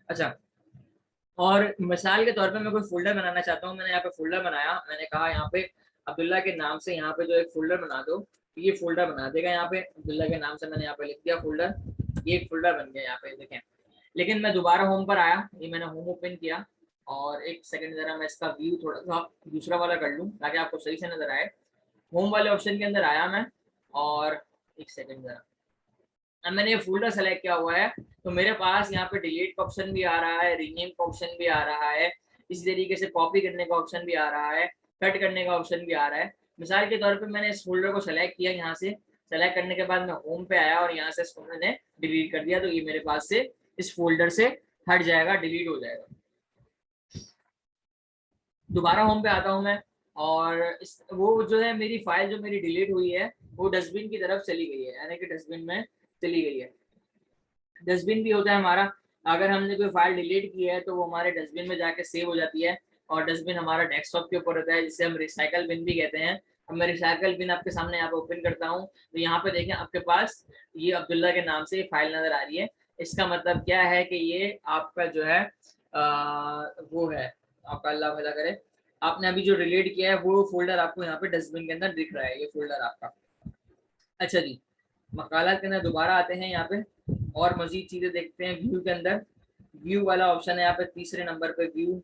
अच्छा, और मिसाल के तौर पे मैं कोई फोल्डर बनाना चाहता हूँ। मैंने यहाँ पे फोल्डर बनाया, मैंने कहा यहाँ पे अब्दुल्ला के नाम से यहाँ पे जो एक फोल्डर बना दो, तो ये फोल्डर बना देगा। यहाँ पे अब्दुल्ला के नाम से मैंने यहाँ पे लिख दिया फोल्डर, ये एक फोल्डर बन गया यहाँ पे देखें। लेकिन मैं दोबारा होम पर आया, ये मैंने होम ओपन किया और एक सेकंड जरा मैं इसका व्यू थोड़ा सा दूसरा वाला कर लूँ ताकि आपको सही से नजर आए। होम वाले ऑप्शन के अंदर आया मैं और एक सेकंड जरा, अब मैंने ये फोल्डर सेलेक्ट किया हुआ है तो मेरे पास यहाँ पे डिलीट का ऑप्शन भी आ रहा है, रीनेम का ऑप्शन भी आ रहा है, इसी तरीके से कॉपी करने का ऑप्शन भी आ रहा है, कट करने का ऑप्शन भी आ रहा है। मिसाल के तौर पे मैंने इस फोल्डर को सेलेक्ट किया, यहाँ से सेलेक्ट करने के बाद मैं होम पे आया और यहाँ से इसको मैंने डिलीट कर दिया तो ये मेरे पास से इस फोल्डर से हट जाएगा, डिलीट हो जाएगा। दोबारा होम पे आता हूँ मैं और वो जो है मेरी फाइल जो मेरी डिलीट हुई है वो डस्टबिन की तरफ चली गई है, यानी कि डस्टबिन में चली गई है। डस्टबिन भी होता है हमारा, अगर हमने कोई फाइल डिलीट की है तो वो हमारे डस्टबिन में जाके सेव हो जाती है और डस्टबिन हमारा डेस्कटॉप के ऊपर होता है जिसे हम रिसाइकल बिन भी कहते हैं। अब मैं रिसाइकल बिन आपके सामने यहाँ पे ओपन करता हूँ तो यहाँ पे देखें आपके पास ये अब्दुल्ला के नाम से फाइल नजर आ रही है। इसका मतलब क्या है कि ये आपका जो है वो है आपका, अल्लाह भला करे, आपने अभी जो डिलीट किया है वो फोल्डर आपको यहाँ पे डस्टबिन के अंदर दिख रहा है, ये फोल्डर आपका। अच्छा जी, मकालात के अंदर दोबारा आते हैं यहाँ पे और मजीद चीजें देखते हैं। व्यू के अंदर व्यू वाला ऑप्शन है यहाँ पे तीसरे नंबर पे व्यू,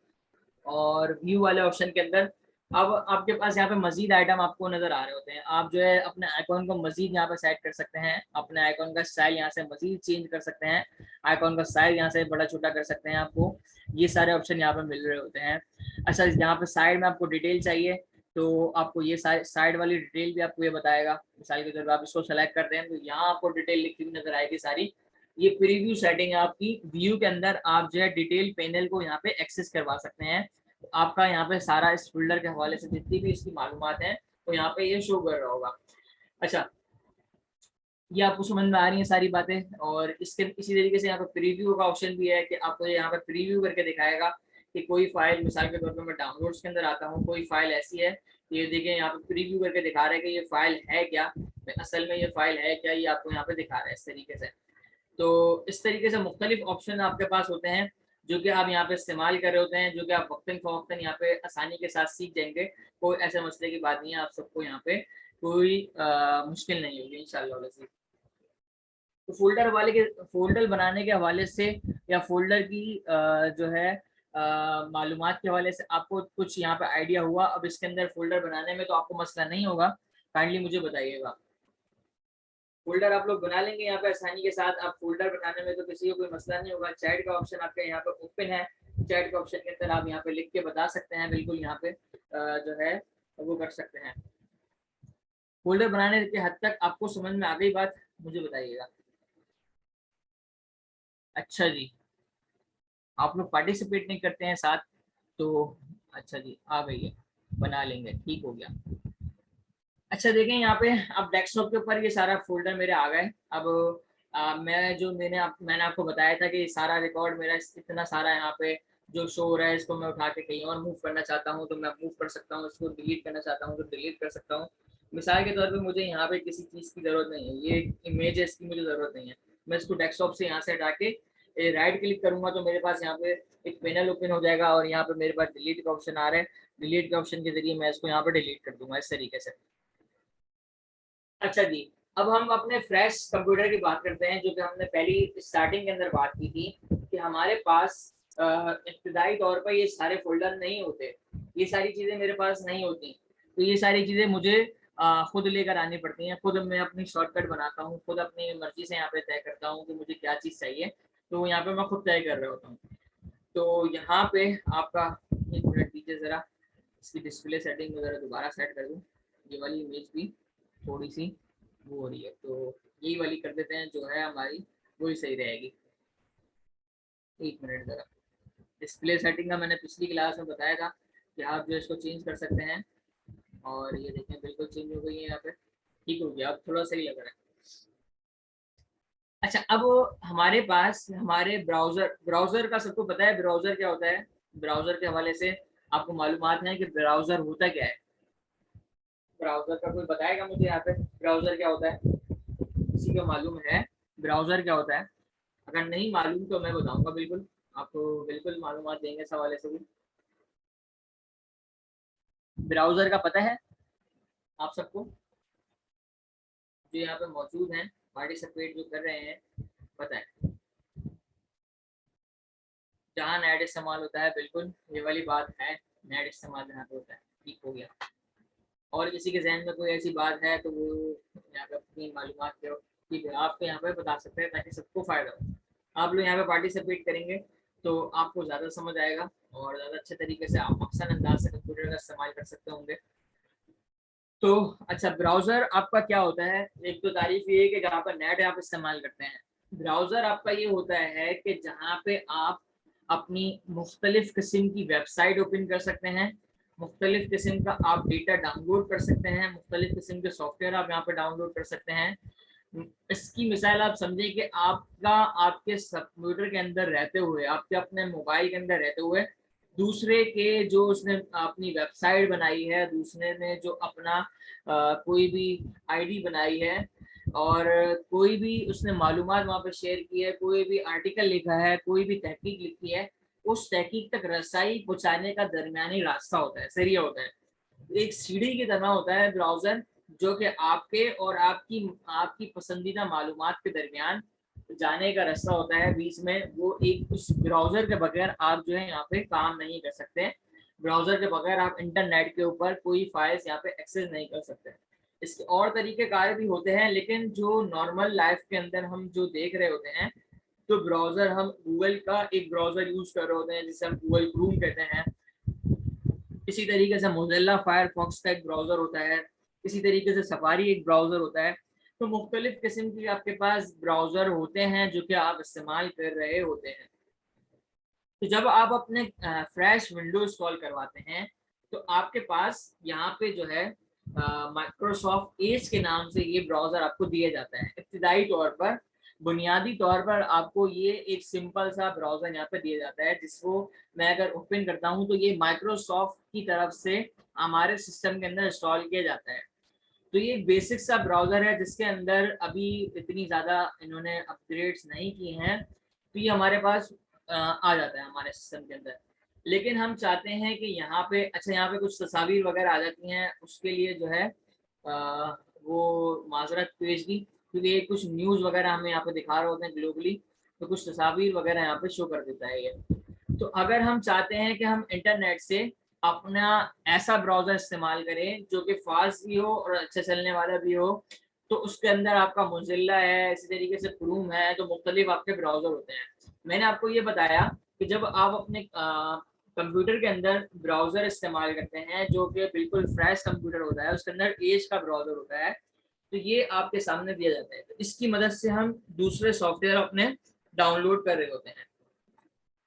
और व्यू वाले ऑप्शन के अंदर अब आपके पास यहाँ पे मजीद आइटम आपको नजर आ रहे होते हैं। आप जो है अपने आइकॉन को मजीद यहाँ पे सेट कर सकते हैं, अपने आइकॉन का स्टाइल यहाँ से मजीद चेंज कर सकते हैं, आइकॉन का साइज यहाँ से बड़ा छोटा कर सकते हैं। आपको ये सारे ऑप्शन यहाँ पे मिल रहे होते हैं। अच्छा, यहाँ पे साइड में आपको डिटेल चाहिए तो आपको ये साइड वाली डिटेल भी आपको ये बताएगा। मिसाल के तौर पर आप इसको सेलेक्ट करते हैं तो यहाँ आपको डिटेल लिखी हुई नजर आएगी सारी। ये प्रीव्यू सेटिंग है आपकी, व्यू के अंदर आप जो है डिटेल पैनल को यहाँ पे एक्सेस करवा सकते हैं। तो आपका यहाँ पे सारा इस फोल्डर के हवाले से जितनी भी इसकी मालूमात है तो यहाँ पे ये शो कर रहा होगा। अच्छा, ये आपको समझ में आ रही है सारी बातें। और इसके इसी तरीके से यहाँ पे प्रीव्यू का ऑप्शन भी है कि आपको यहाँ पे प्रीव्यू करके दिखाएगा कि कोई फाइल, मिसाल के तौर पर मैं डाउनलोड्स के अंदर आता हूँ, कोई फाइल ऐसी है, ये देखें यहाँ पे प्रीव्यू करके दिखा रहा है कि ये फाइल है क्या, असल में ये फाइल है क्या, ये आपको यहाँ पे दिखा रहा है इस तरीके से। तो इस तरीके से मुख्तलिफ ऑप्शन आपके पास होते हैं जो कि आप यहाँ पे इस्तेमाल कर रहे होते हैं, जो कि आप वक्तन फ़वक्तन यहाँ पे आसानी के साथ सीख जाएंगे। कोई ऐसे मसले की बात नहीं है, आप सबको यहाँ पे कोई मुश्किल नहीं होगी इंशाल्लाह। तो फोल्डर बनाने के हवाले से या फोल्डर की जो है मालूमात के हवाले से आपको कुछ यहाँ पे आइडिया हुआ। अब इसके अंदर फोल्डर बनाने में तो आपको मसला नहीं होगा, काइंडली मुझे बताइएगा। फोल्डर आप लोग बना लेंगे यहाँ पे आसानी के साथ। आप फोल्डर बनाने में तो किसी को कोई मसला नहीं होगा। चैट का ऑप्शन आपके यहाँ पे ओपन है, चैट का ऑप्शन के अंदर आप यहाँ पे लिख के बता सकते हैं, बिल्कुल यहाँ पे जो है वो कर सकते हैं। फोल्डर बनाने के हद तक आपको समझ में आ गई बात, मुझे बताइएगा। अच्छा जी, आप लोग पार्टिसिपेट नहीं करते हैं साथ, तो अच्छा जी आ गई है, बना लेंगे, ठीक हो गया। अच्छा देखें यहाँ पे अब डेस्कटॉप के ऊपर ये सारा फोल्डर मेरे आ गए। अब मैंने आपको बताया था कि सारा रिकॉर्ड मेरा इतना सारा यहाँ पे जो शो हो रहा है, इसको मैं उठा के कहीं और मूव करना चाहता हूँ तो मैं मूव कर सकता हूँ, इसको डिलीट करना चाहता हूँ तो डिलीट कर सकता हूँ। मिसाल के तौर पे मुझे यहाँ पे किसी चीज़ की ज़रूरत नहीं है, ये इमेज है, इसकी मुझे ज़रूरत नहीं है। मैं इसको डेस्कटॉप से यहाँ से हटा के राइट क्लिक करूँगा तो मेरे पास यहाँ पे एक पैनल ओपन हो जाएगा और यहाँ पे मेरे पास डिलीट का ऑप्शन आ रहा है। डिलीट के ऑप्शन के जरिए मैं इसको यहाँ पर डिलीट कर दूंगा इस तरीके से। अच्छा जी, अब हम अपने फ्रेश कंप्यूटर की बात करते हैं, जो कि हमने पहली स्टार्टिंग के अंदर बात की थी कि हमारे पास इब्तदाई तौर पर ये सारे फोल्डर नहीं होते, ये सारी चीज़ें मेरे पास नहीं होती। तो ये सारी चीज़ें मुझे खुद लेकर आनी पड़ती हैं, खुद मैं अपनी शॉर्टकट बनाता हूँ, खुद अपनी मर्जी से यहाँ पे तय करता हूँ कि मुझे क्या चीज़ चाहिए, तो यहाँ पे मैं खुद तय कर रहा होता हूँ। तो यहाँ पे आपका एक मिनट दीजिए ज़रा, इसकी डिस्प्ले सेटिंग में ज़रा दोबारा सेट कर दूँ, ये वाली इमेज भी थोड़ी सी वो हो रही है, तो यही वाली कर देते हैं जो है हमारी, वही सही रहेगी। एक मिनट ज़रा, डिस्प्ले सेटिंग का मैंने पिछली क्लास में बताया था कि आप जो इसको चेंज कर सकते हैं, और ये देखें बिल्कुल चेंज हो गई है यहाँ पे, ठीक हो गया, अब थोड़ा सही लग रहा है। अच्छा, अब हमारे पास हमारे ब्राउज़र का सबको पता है ब्राउज़र क्या होता है। ब्राउज़र के हवाले से आपको मालूमात है कि ब्राउज़र होता क्या है। ब्राउज़र का कोई बताएगा मुझे यहाँ पे ब्राउज़र क्या होता है, किसी को मालूम है ब्राउज़र क्या होता है? अगर नहीं मालूम तो मैं बताऊंगा, बिल्कुल आपको बिल्कुल मालूमात देंगे इस हवाले से भी। ब्राउज़र का पता है आप सबको, जो यहाँ पे मौजूद हैं, पार्टिसिपेट जो कर रहे हैं, पता है जहाँ नेट इस्तेमाल होता है, बिल्कुल ये वाली बात है, नेट इस्तेमाल जहाँ पे होता है, ठीक हो गया। और किसी के जहन में कोई ऐसी बात है तो वो यहाँ पे अपनी मालूमात की आप यहाँ पे बता सकते हैं ताकि सबको फ़ायदा हो। आप लोग यहाँ पे पार्टिसिपेट करेंगे तो आपको ज़्यादा समझ आएगा और ज़्यादा अच्छे तरीके से आप अक्सर अंदाज से कंप्यूटर का इस्तेमाल कर सकते होंगे। तो अच्छा, ब्राउज़र आपका क्या होता है? एक तो तारीफ ये है कि जहाँ पर नेट आप इस्तेमाल करते हैं। ब्राउज़र आपका ये होता है कि जहाँ पे आप अपनी मुख्तलिफ़ किस्म की वेबसाइट ओपन कर सकते हैं, मुख्तलिफ़ किस्म का आप डेटा डाउनलोड कर सकते हैं, मुख्तलिफ़ किस्म के सॉफ्टवेयर आप यहाँ पे डाउनलोड कर सकते हैं। इसकी मिसाल आप समझें कि आपका आपके कंप्यूटर के अंदर रहते हुए, आपके अपने मोबाइल के अंदर रहते हुए, दूसरे के जो उसने अपनी वेबसाइट बनाई है, दूसरे ने जो अपना कोई भी आईडी बनाई है और कोई भी उसने मालूमात वहाँ पे शेयर की है, कोई भी आर्टिकल लिखा है, कोई भी तहकीक लिखी है, उस तहकीक तक रसाई पहुँचाने का दरमियानी रास्ता होता है, ज़रिया होता है। एक सीढ़ी की तरह होता है ब्राउज़र, जो कि आपके और आपकी आपकी पसंदीदा मालूमात के दरमियान जाने का रास्ता होता है बीच में। वो एक उस ब्राउज़र के बगैर आप जो है यहाँ पे काम नहीं कर सकते। ब्राउज़र के बगैर आप इंटरनेट के ऊपर कोई फाइल्स यहाँ पे एक्सेस नहीं कर सकते। इसके और तरीके कार भी होते हैं, लेकिन जो नॉर्मल लाइफ के अंदर हम जो देख रहे होते हैं, तो ब्राउज़र हम गूगल का एक ब्राउज़र यूज़ कर रहे होते हैं जिसे हम गूगल क्रोम कहते हैं। इसी तरीके से मोज़िला फायरफॉक्स का एक ब्राउज़र होता है, इसी तरीके से सफारी एक ब्राउज़र होता है। तो मुख्तलिफ़ किस्म के आपके पास ब्राउज़र होते हैं जो कि आप इस्तेमाल कर रहे होते हैं। तो जब आप अपने फ्रेश विंडो इंस्टॉल करवाते हैं तो आपके पास यहाँ पे जो है माइक्रोसॉफ्ट एज के नाम से ये ब्राउज़र आपको दिया जाता है इब्तिदाई तौर पर। बुनियादी तौर पर आपको ये एक सिंपल सा ब्राउजर यहाँ पे दिया जाता है, जिसको मैं अगर ओपन करता हूँ तो ये माइक्रोसॉफ्ट की तरफ से हमारे सिस्टम के अंदर इंस्टॉल किया जाता है। तो ये बेसिक सा ब्राउजर है जिसके अंदर अभी इतनी ज़्यादा इन्होंने अपग्रेड्स नहीं किए हैं, तो ये हमारे पास आ जाता है हमारे सिस्टम के अंदर। लेकिन हम चाहते हैं कि यहाँ पे अच्छा यहाँ पे कुछ तस्वीर वगैरह आ जाती हैं, उसके लिए जो है वो माजरत पेश की, क्योंकि ये कुछ न्यूज़ वगैरह हमें यहाँ पे दिखा रहे होते हैं ग्लोबली, तो कुछ तस्वीर वगैरह यहाँ पे शो कर देता है ये। तो अगर हम चाहते हैं कि हम इंटरनेट से अपना ऐसा ब्राउजर इस्तेमाल करें जो कि फास्ट भी हो और अच्छा चलने वाला भी हो, तो उसके अंदर आपका मोजिल्ला है, इसी तरीके से क्रूम है, तो मुख्तलिफ आपके ब्राउजर होते हैं। मैंने आपको ये बताया कि जब आप अपने कंप्यूटर के अंदर ब्राउजर इस्तेमाल करते हैं जो कि बिल्कुल फ्रेश कंप्यूटर होता है, उसके अंदर एज का ब्राउजर होता है, तो ये आपके सामने दिया जाता है। तो इसकी मदद से हम दूसरे सॉफ्टवेयर अपने डाउनलोड कर रहे होते हैं।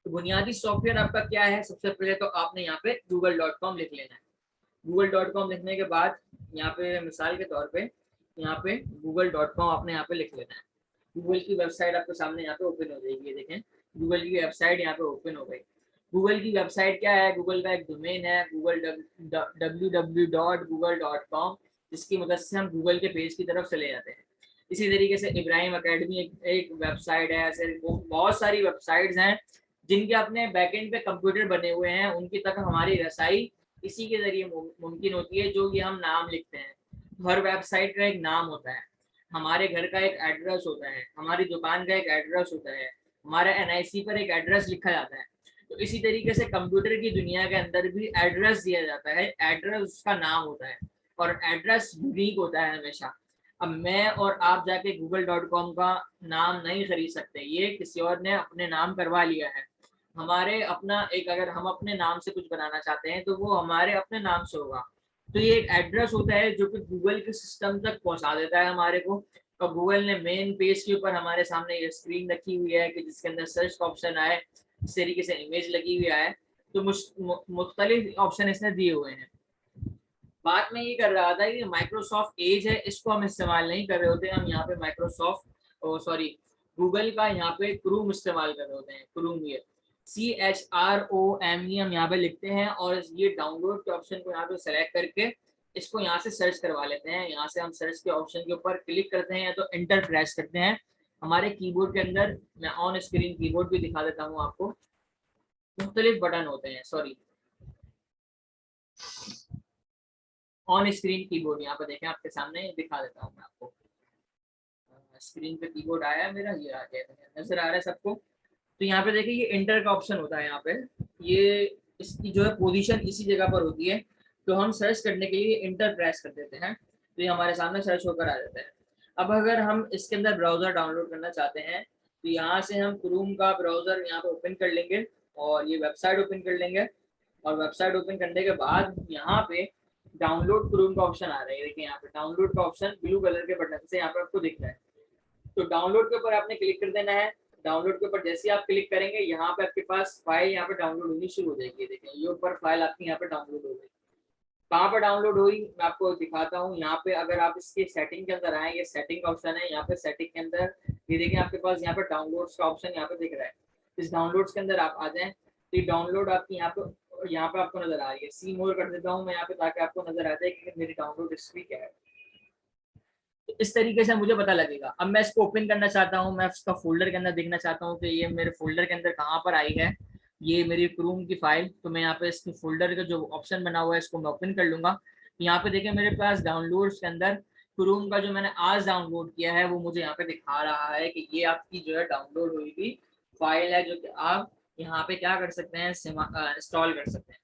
तो बुनियादी सॉफ्टवेयर आपका क्या है, सबसे पहले तो आपने यहाँ पे google.com लिख लेना है। google.com लिखने के बाद यहाँ पे मिसाल के तौर पे यहाँ पे google.com आपने यहाँ पे लिख लेना है। गूगल की वेबसाइट आपके सामने यहाँ पे ओपन हो जाएगी, ये देखें गूगल की वेबसाइट यहाँ पे ओपन हो गई। गूगल की वेबसाइट क्या है, गूगल का एक डोमेन है गूगल www.google.com, जिसकी मदद से हम गूगल के पेज की तरफ चले जाते हैं। इसी तरीके से इब्राहिम अकेडमी एक वेबसाइट है, ऐसे बहुत सारी वेबसाइट्स हैं जिनके अपने बैकएंड पे कंप्यूटर बने हुए हैं, उनकी तक हमारी रसाई इसी के जरिए मुमकिन होती है, जो कि हम नाम लिखते हैं। हर वेबसाइट का एक नाम होता है, हमारे घर का एक एड्रेस होता है, हमारी दुकान का एक एड्रेस होता है, हमारा एनआईसी पर एक एड्रेस लिखा जाता है। तो इसी तरीके से कंप्यूटर की दुनिया के अंदर भी एड्रेस दिया जाता है, एड्रेस उसका नाम होता है और एड्रेस यूनिक होता है हमेशा। अब मैं और आप जाके google.com का नाम नहीं खरीद सकते, ये किसी और ने अपने नाम करवा लिया है। हमारे अपना एक अगर हम अपने नाम से कुछ बनाना चाहते हैं तो वो हमारे अपने नाम से होगा। तो ये एक एड्रेस होता है जो कि गूगल के सिस्टम तक पहुंचा देता है हमारे को। और गूगल ने मेन पेज के ऊपर हमारे सामने ये स्क्रीन रखी हुई है कि जिसके अंदर सर्च का ऑप्शन आए, इस तरीके से इमेज लगी हुई आए, तो मुख्तलिफ ऑप्शन इसने दिए हुए हैं। बात मैं ये कर रहा था कि माइक्रोसॉफ्ट एज है, इसको हम इस्तेमाल नहीं कर रहे होते, हम यहाँ पे माइक्रोसॉफ्ट सॉरी गूगल का यहाँ पे क्रूम इस्तेमाल कर रहे होते हैं। क्रूम, ये CHROME हम यहाँ पे लिखते हैं और ये डाउनलोड के ऑप्शन को यहाँ पे सेलेक्ट करके इसको यहाँ से सर्च करवा लेते हैं। यहाँ से हम सर्च के ऑप्शन के ऊपर क्लिक करते हैं या तो एंटर प्रेस करते हैं। हमारे कीबोर्ड के अंदर, मैं ऑन स्क्रीन कीबोर्ड भी दिखा देता हूँ आपको, मुख्तलिफ बटन होते हैं, सॉरी ऑन स्क्रीन कीबोर्ड यहाँ पे देखें आपके सामने दिखा देता हूँ मैं आपको। स्क्रीन पे कीबोर्ड आया है मेरा, ये आ गया, नजर आ रहा है सबको। तो यहाँ पे देखिए ये इंटर का ऑप्शन होता है यहाँ पे, ये इसकी जो है पोजीशन इसी जगह पर होती है। तो हम सर्च करने के लिए इंटर प्रेस कर देते हैं, तो ये हमारे सामने सर्च होकर आ जाता है। अब अगर हम इसके अंदर ब्राउजर डाउनलोड करना चाहते हैं तो यहाँ से हम क्रूम का ब्राउजर यहाँ पे ओपन कर लेंगे और ये वेबसाइट ओपन कर लेंगे। और वेबसाइट ओपन करने के बाद यहाँ पे डाउनलोड क्रूम का ऑप्शन आ रहा है, देखिए यहाँ पे डाउनलोड का ऑप्शन ब्लू कलर के बटन से यहाँ पे आपको दिख रहा है। तो डाउनलोड के ऊपर आपने क्लिक कर देना है। डाउनलोड के ऊपर जैसे आप क्लिक करेंगे यहाँ पे आपके पास फाइल यहाँ पे डाउनलोड होनी शुरू हो जाएगी। देखें ये ऊपर फाइल आपकी यहाँ पे डाउनलोड हो गई। कहाँ पर डाउनलोड हुई मैं आपको दिखाता हूँ। यहाँ पे अगर आप इसके सेटिंग के अंदर आए, ये सेटिंग का ऑप्शन है, यहाँ पे सेटिंग के अंदर ये देखें आपके पास यहाँ पे डाउनलोड्स का ऑप्शन यहाँ पे दिख रहा है। इस डाउनलोड्स के अंदर आप आ जाएं तो ये डाउनलोड आपकी यहाँ पे आपको नजर आ रही है। सी मोर कर देता हूँ मैं यहाँ पे ताकि आपको नजर आ जाए कि मेरी डाउनलोड हिस्ट्री क्या है। तो इस तरीके से मुझे पता लगेगा। अब मैं इसको ओपन करना चाहता हूँ, मैं उसका फोल्डर के अंदर देखना चाहता हूँ कि ये मेरे फोल्डर के अंदर कहाँ पर आई है, ये मेरी क्रूम की फाइल। तो मैं यहाँ पे इसकी फोल्डर का जो ऑप्शन बना हुआ है इसको मैं ओपन कर लूंगा। यहाँ पे देखिए मेरे पास डाउनलोड्स के अंदर क्रूम का जो मैंने आज डाउनलोड किया है वो मुझे यहाँ पे दिखा रहा है कि ये आपकी जो है डाउनलोड हुई थी फाइल है, जो कि आप यहाँ पे क्या कर सकते हैं, इंस्टॉल कर सकते हैं।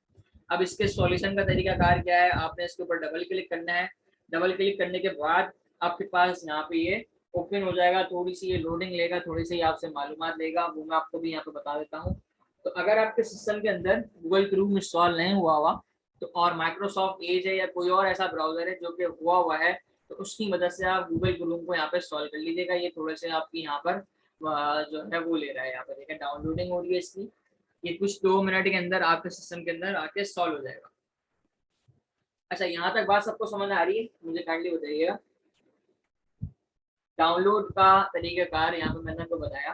अब इसके सॉल्यूशन का तरीका कार क्या है, आपने इसके ऊपर डबल क्लिक करना है। डबल क्लिक करने के बाद आपके पास यहाँ पे ये ओपन हो जाएगा। थोड़ी सी ये लोडिंग लेगा, थोड़ी सी आपसे मालूमात लेगा, वो मैं आपको भी यहाँ पे बता देता हूँ। तो अगर आपके सिस्टम के अंदर गूगल क्रूम इंस्टॉल नहीं हुआ हुआ तो और माइक्रोसॉफ्ट एज है या कोई और ऐसा ब्राउजर है जो कि हुआ हुआ है, तो उसकी मदद से आप गूगल क्रूम को यहाँ पे इंस्टॉल कर लीजिएगा। ये थोड़े से आपकी यहाँ पर जो है वो ले रहा है, यहाँ पे देखिए डाउनलोडिंग हो रही है इसकी। ये कुछ 2 मिनट के अंदर आपके सिस्टम के अंदर आके इंस्टॉल हो जाएगा। अच्छा यहाँ तक बात सबको समझ आ रही है, मुझे काइंडली बताइएगा। डाउनलोड का तरीकाकार यहाँ पे मैंने आपको बताया,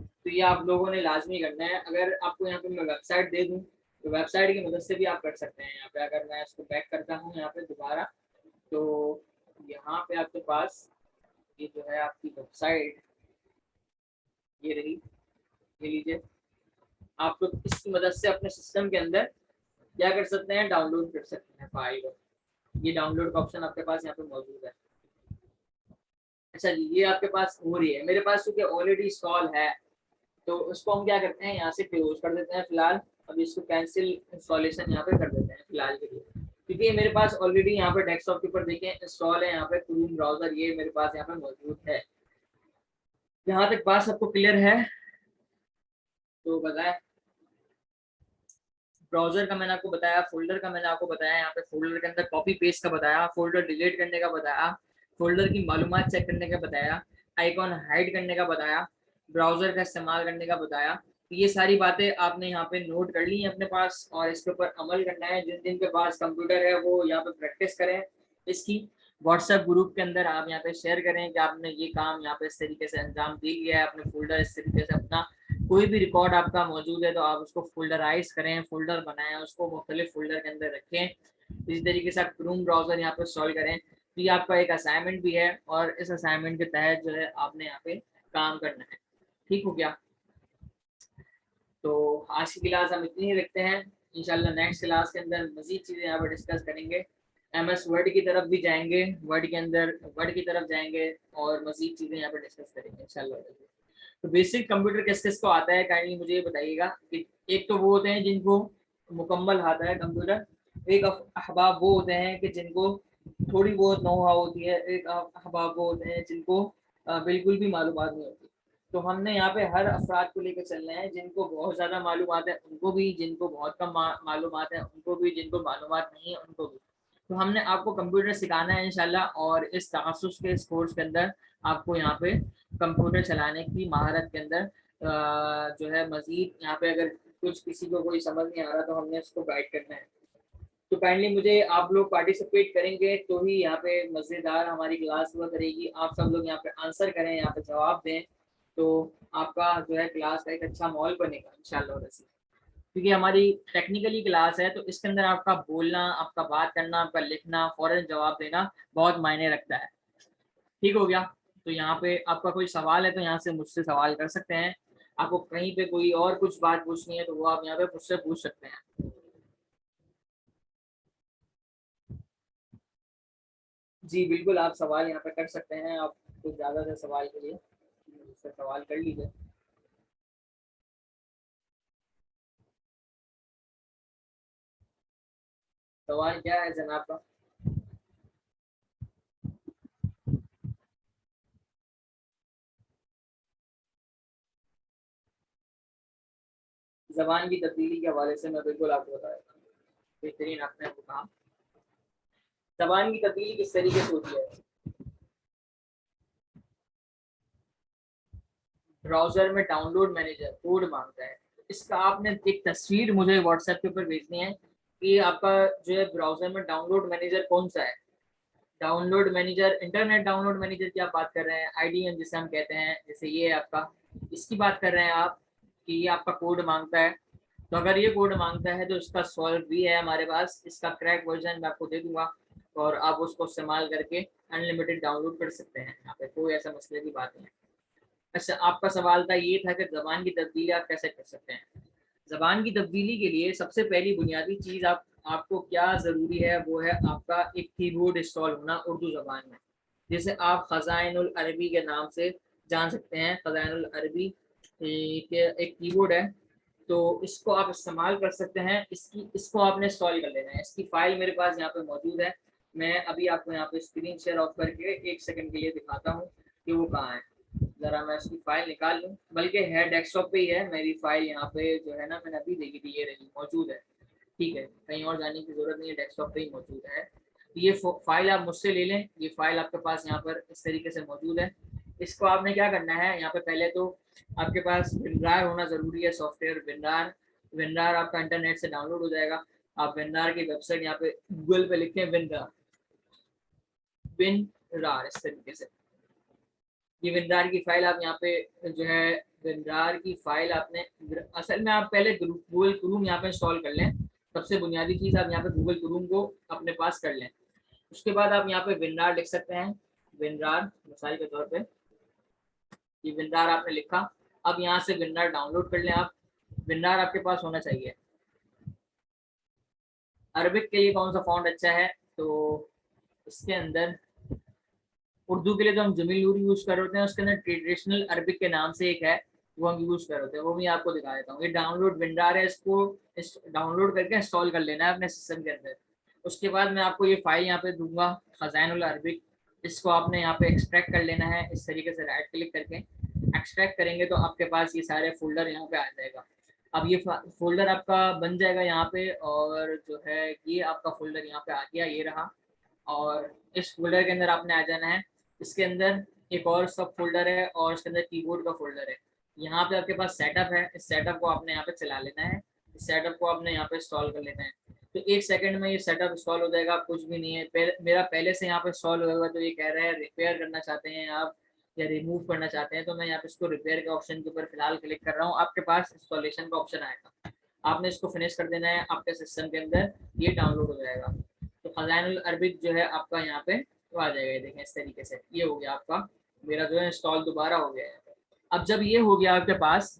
तो ये आप लोगों ने लाजमी करना है। अगर आपको यहाँ पे मैं वेबसाइट दे दूँ तो वेबसाइट की मदद से भी आप कर सकते हैं। यहाँ पे अगर मैं इसको बैक करता हूँ यहाँ पे दोबारा, तो यहाँ पे आपके पास ये जो है आपकी वेबसाइट ये रही, ये लीजिए। आप लोग इसकी मदद से अपने सिस्टम के अंदर क्या कर सकते हैं, डाउनलोड कर सकते हैं फाइल को। ये डाउनलोड का ऑप्शन आपके पास यहाँ पे मौजूद है। अच्छा जी, ये आपके पास हो रही है, मेरे पास क्योंकि ऑलरेडी इंस्टॉल है तो उसको हम क्या करते हैं यहाँ से क्लोज कर देते हैं फिलहाल। अभी इसको कैंसिल इंस्टॉलेशन यहाँ पे कर देते हैं फिलहाल के लिए, क्योंकि ये मेरे पास ऑलरेडी यहाँ पे डेस्कटॉप के ऊपर देखें इंस्टॉल है। यहाँ पे क्रोम ब्राउजर ये मेरे पास यहाँ पे मौजूद है। यहाँ तक बात सबको क्लियर है तो बताएं। ब्राउजर का मैंने आपको बताया, फोल्डर का मैंने आपको बताया, यहाँ पे फोल्डर के अंदर कॉपी पेस्ट का बताया, फोल्डर डिलीट करने का बताया, फोल्डर की मालूमात चेक करने का बताया, आइकॉन हाइड करने का बताया, ब्राउजर का इस्तेमाल करने का बताया। तो ये सारी बातें आपने यहाँ पे नोट कर ली है अपने पास, और इसके ऊपर अमल करना है। जिन जिन के पास कंप्यूटर है वो यहाँ पे प्रैक्टिस करें इसकी। व्हाट्सएप ग्रुप के अंदर आप यहाँ पे शेयर करें कि आपने ये काम यहाँ पे इस तरीके से अंजाम दे लिया है, अपने फोल्डर इस तरीके से अपना कोई भी रिकॉर्ड आपका मौजूद है तो आप उसको फोल्डराइज करें, फोल्डर बनाएं, उसको मुख्तलिफ फोल्डर के अंदर रखें। इसी तरीके से आप क्रोम ब्राउजर यहाँ पे सॉल्व करें। तो ये आपका एक असाइनमेंट भी है और इस असाइनमेंट के तहत जो है आपने यहाँ पे काम करना है। ठीक हो गया? तो आज की क्लास हम इतनी ही रखते हैं। इंशाल्लाह नेक्स्ट क्लास के अंदर मजीद चीज़ें यहाँ पर डिस्कस करेंगे। MS वर्ड की तरफ भी जाएंगे, वर्ड के अंदर वर्ड की तरफ जाएंगे और मजीद चीज़ें यहाँ पर डिस्कस करेंगे इंशाल्लाह। तो बेसिक कंप्यूटर किस किस को आता है काइंडली मुझे ये बताइएगा कि एक तो वो होते हैं जिनको मुकम्मल आता है कंप्यूटर, एक अहबाब वो होते हैं कि जिनको थोड़ी बहुत नौ-हाव होती है, एक अहबाब वो होते हैं जिनको बिल्कुल भी मालूमात नहीं होती। तो हमने यहाँ पे हर अफराद को लेकर चलना है, जिनको बहुत ज़्यादा मालूमात है उनको भी, जिनको बहुत कम मालूमात है उनको भी, जिनको मालूमात नहीं है उनको भी। तो हमने आपको कंप्यूटर सिखाना है इंशाल्लाह, और इस तखस्सुस के इस कोर्स के अंदर आपको यहाँ पे कंप्यूटर चलाने की महारत के अंदर जो है मजीद यहाँ पे अगर कुछ किसी को कोई समझ नहीं आ रहा तो हमने उसको गाइड करना है। तो काइंडली मुझे आप लोग पार्टिसिपेट करेंगे तो ही यहाँ पे मज़ेदार हमारी क्लास हुआ करेगी। आप सब लोग यहाँ पे आंसर करें, यहाँ पे जवाब दें, तो आपका जो है क्लास का एक अच्छा माहौल बनेगा इंशाल्लाह। क्योंकि हमारी टेक्निकली क्लास है तो इसके अंदर आपका बोलना, आपका बात करना, आपका लिखना, फौरन जवाब देना बहुत मायने रखता है। ठीक हो गया? तो यहाँ पे आपका कोई सवाल है तो यहाँ से मुझसे सवाल कर सकते हैं। आपको कहीं पे कोई और कुछ बात पूछनी है तो वो आप यहाँ पे मुझसे पूछ सकते हैं। जी बिल्कुल, आप सवाल यहाँ पे कर सकते हैं। आप कुछ ज़्यादा से सवाल के लिए मुझसे सवाल कर लीजिए। सवाल क्या है जनाब का? जबान की तब्दीली के हवाले से मैं बिल्कुल आपको बताता हूँ। बेहतरीन आपने आपको कहा। जबान की तब्दीली किस तरीके से होती है? ब्राउजर में डाउनलोड मैनेजर कोड मांगता है। इसका आपने एक तस्वीर मुझे व्हाट्सएप के ऊपर भेजनी है कि आपका जो है ब्राउजर में डाउनलोड मैनेजर कौन सा है। Download manager, internet download manager की आप बात कर रहे हैं, IDM जिसे हम कहते हैं, जैसे ये है आपका, इसकी बात कर रहे हैं आप कि ये आपका कोड मांगता है। तो अगर ये कोड मांगता है तो इसका सॉल्व भी है हमारे पास, इसका क्रैक वर्जन मैं आपको दे दूंगा और आप उसको इस्तेमाल करके अनलिमिटेड डाउनलोड कर सकते हैं। यहाँ पे कोई ऐसा मसले की बात नहीं है। अच्छा, आपका सवाल था ये था कि ज़बान की तब्दीली आप कैसे कर सकते हैं। ज़बान की तब्दीली के लिए सबसे पहली बुनियादी चीज़ आपको क्या ज़रूरी है, वो है आपका एक कीबोर्ड इंस्टॉल होना उर्दू ज़बान में, जिसे आप ख़ज़ाइनुल अरबी के नाम से जान सकते हैं। ख़ज़ाइनुल अरबी के एक कीबोर्ड है, तो इसको आप इस्तेमाल कर सकते हैं। इसको आपने इंस्टॉल कर लेना है। इसकी फ़ाइल मेरे पास यहाँ पे मौजूद है। मैं अभी आपको यहाँ पे स्क्रीन शेयर ऑफ करके 1 सेकंड के लिए दिखाता हूँ कि वो कहाँ है। ज़रा मैं इसकी फ़ाइल निकाल लूँ, बल्कि है डेस्कटॉप पे ही है मेरी फ़ाइल। यहाँ पे जो है ना, मैंने अभी देखी थी, ये रही मौजूद है। ठीक है, कहीं और जाने की ज़रूरत नहीं है, डेस्कटॉप पे ही मौजूद है। तो ये फ़ाइल आप मुझसे ले लें, ये फ़ाइल आपके पास यहाँ पर इस तरीके से मौजूद है। इसको आपने क्या करना है, यहाँ पे पहले तो आपके पास विनरार होना ज़रूरी है, सॉफ्टवेयर विनरार। विनरार आपका इंटरनेट से डाउनलोड हो जाएगा। आप विनरार की वेबसाइट यहाँ पे गूगल पे लिखें, विनरार, विनरार इस तरीके से। ये विनरार की फाइल आप यहाँ पे जो है, विनरार की फाइल आपने, असल में आप पहले गूगल क्रोम यहाँ पे इंस्टॉल कर लें। सबसे बुनियादी चीज़ आप यहाँ पे गूगल क्रोम को अपने पास कर लें। उसके बाद आप यहाँ पे विनरार लिख सकते हैं, विनरार मिसाल के तौर पे ये विनरार आपने लिखा। अब यहाँ से विनरार डाउनलोड कर लें आप। विनरार आपके पास होना चाहिए। अरबिक के लिए कौन सा फॉन्ट अच्छा है, तो इसके अंदर उर्दू के लिए तो हम जमील नूरी यूज कर रहे हैं, उसके अंदर ट्रेडिशनल अरबिक के नाम से एक है, वो हम यूज कर रहे हैं, वो भी आपको दिखा देता हूँ। ये डाउनलोड विंडोर है, इसको डाउनलोड करके इंस्टॉल कर लेना है अपने सिस्टम के अंदर। उसके बाद मैं आपको ये फाइल यहाँ पे दूंगा, खजानुल अरबिक। इसको आपने यहाँ पे एक्सट्रैक्ट कर लेना है, इस तरीके से राइट क्लिक करके एक्सट्रैक्ट करेंगे तो आपके पास ये सारे फोल्डर यहाँ पे आ जाएगा। अब ये फोल्डर आपका बन जाएगा यहाँ पे, और जो है ये आपका फोल्डर यहाँ पे आ गया, ये रहा। और इस फोल्डर के अंदर आपने आ जाना है। इसके अंदर एक और सब फोल्डर है, और इसके अंदर कीबोर्ड का फोल्डर है। यहाँ पे आपके पास सेटअप है, इस सेटअप को आपने यहाँ पे चला लेना है, इस सेटअप को आपने यहाँ पे इंस्टॉल कर लेना है। तो 1 सेकंड में ये सेटअप इंस्टॉल हो जाएगा, कुछ भी नहीं है। मेरा पहले से यहाँ पे इंस्टॉल हुआ हुआ, तो ये कह रहा है रिपेयर करना चाहते हैं आप या रिमूव करना चाहते हैं, तो मैं यहाँ पे इसको रिपेयर के ऑप्शन के ऊपर फिलहाल क्लिक कर रहा हूँ। आपके पास इंस्टॉलेशन का ऑप्शन आएगा, आपने इसको फिनिश कर देना है, आपके सिस्टम के अंदर ये डाउनलोड हो जाएगा। तो खजानुल अरबिक जो है आपका यहाँ पे तो आ जाएगा। देखें इस तरीके से ये हो गया आपका, मेरा जो है इंस्टॉल दोबारा हो गया है। अब जब ये हो गया आपके पास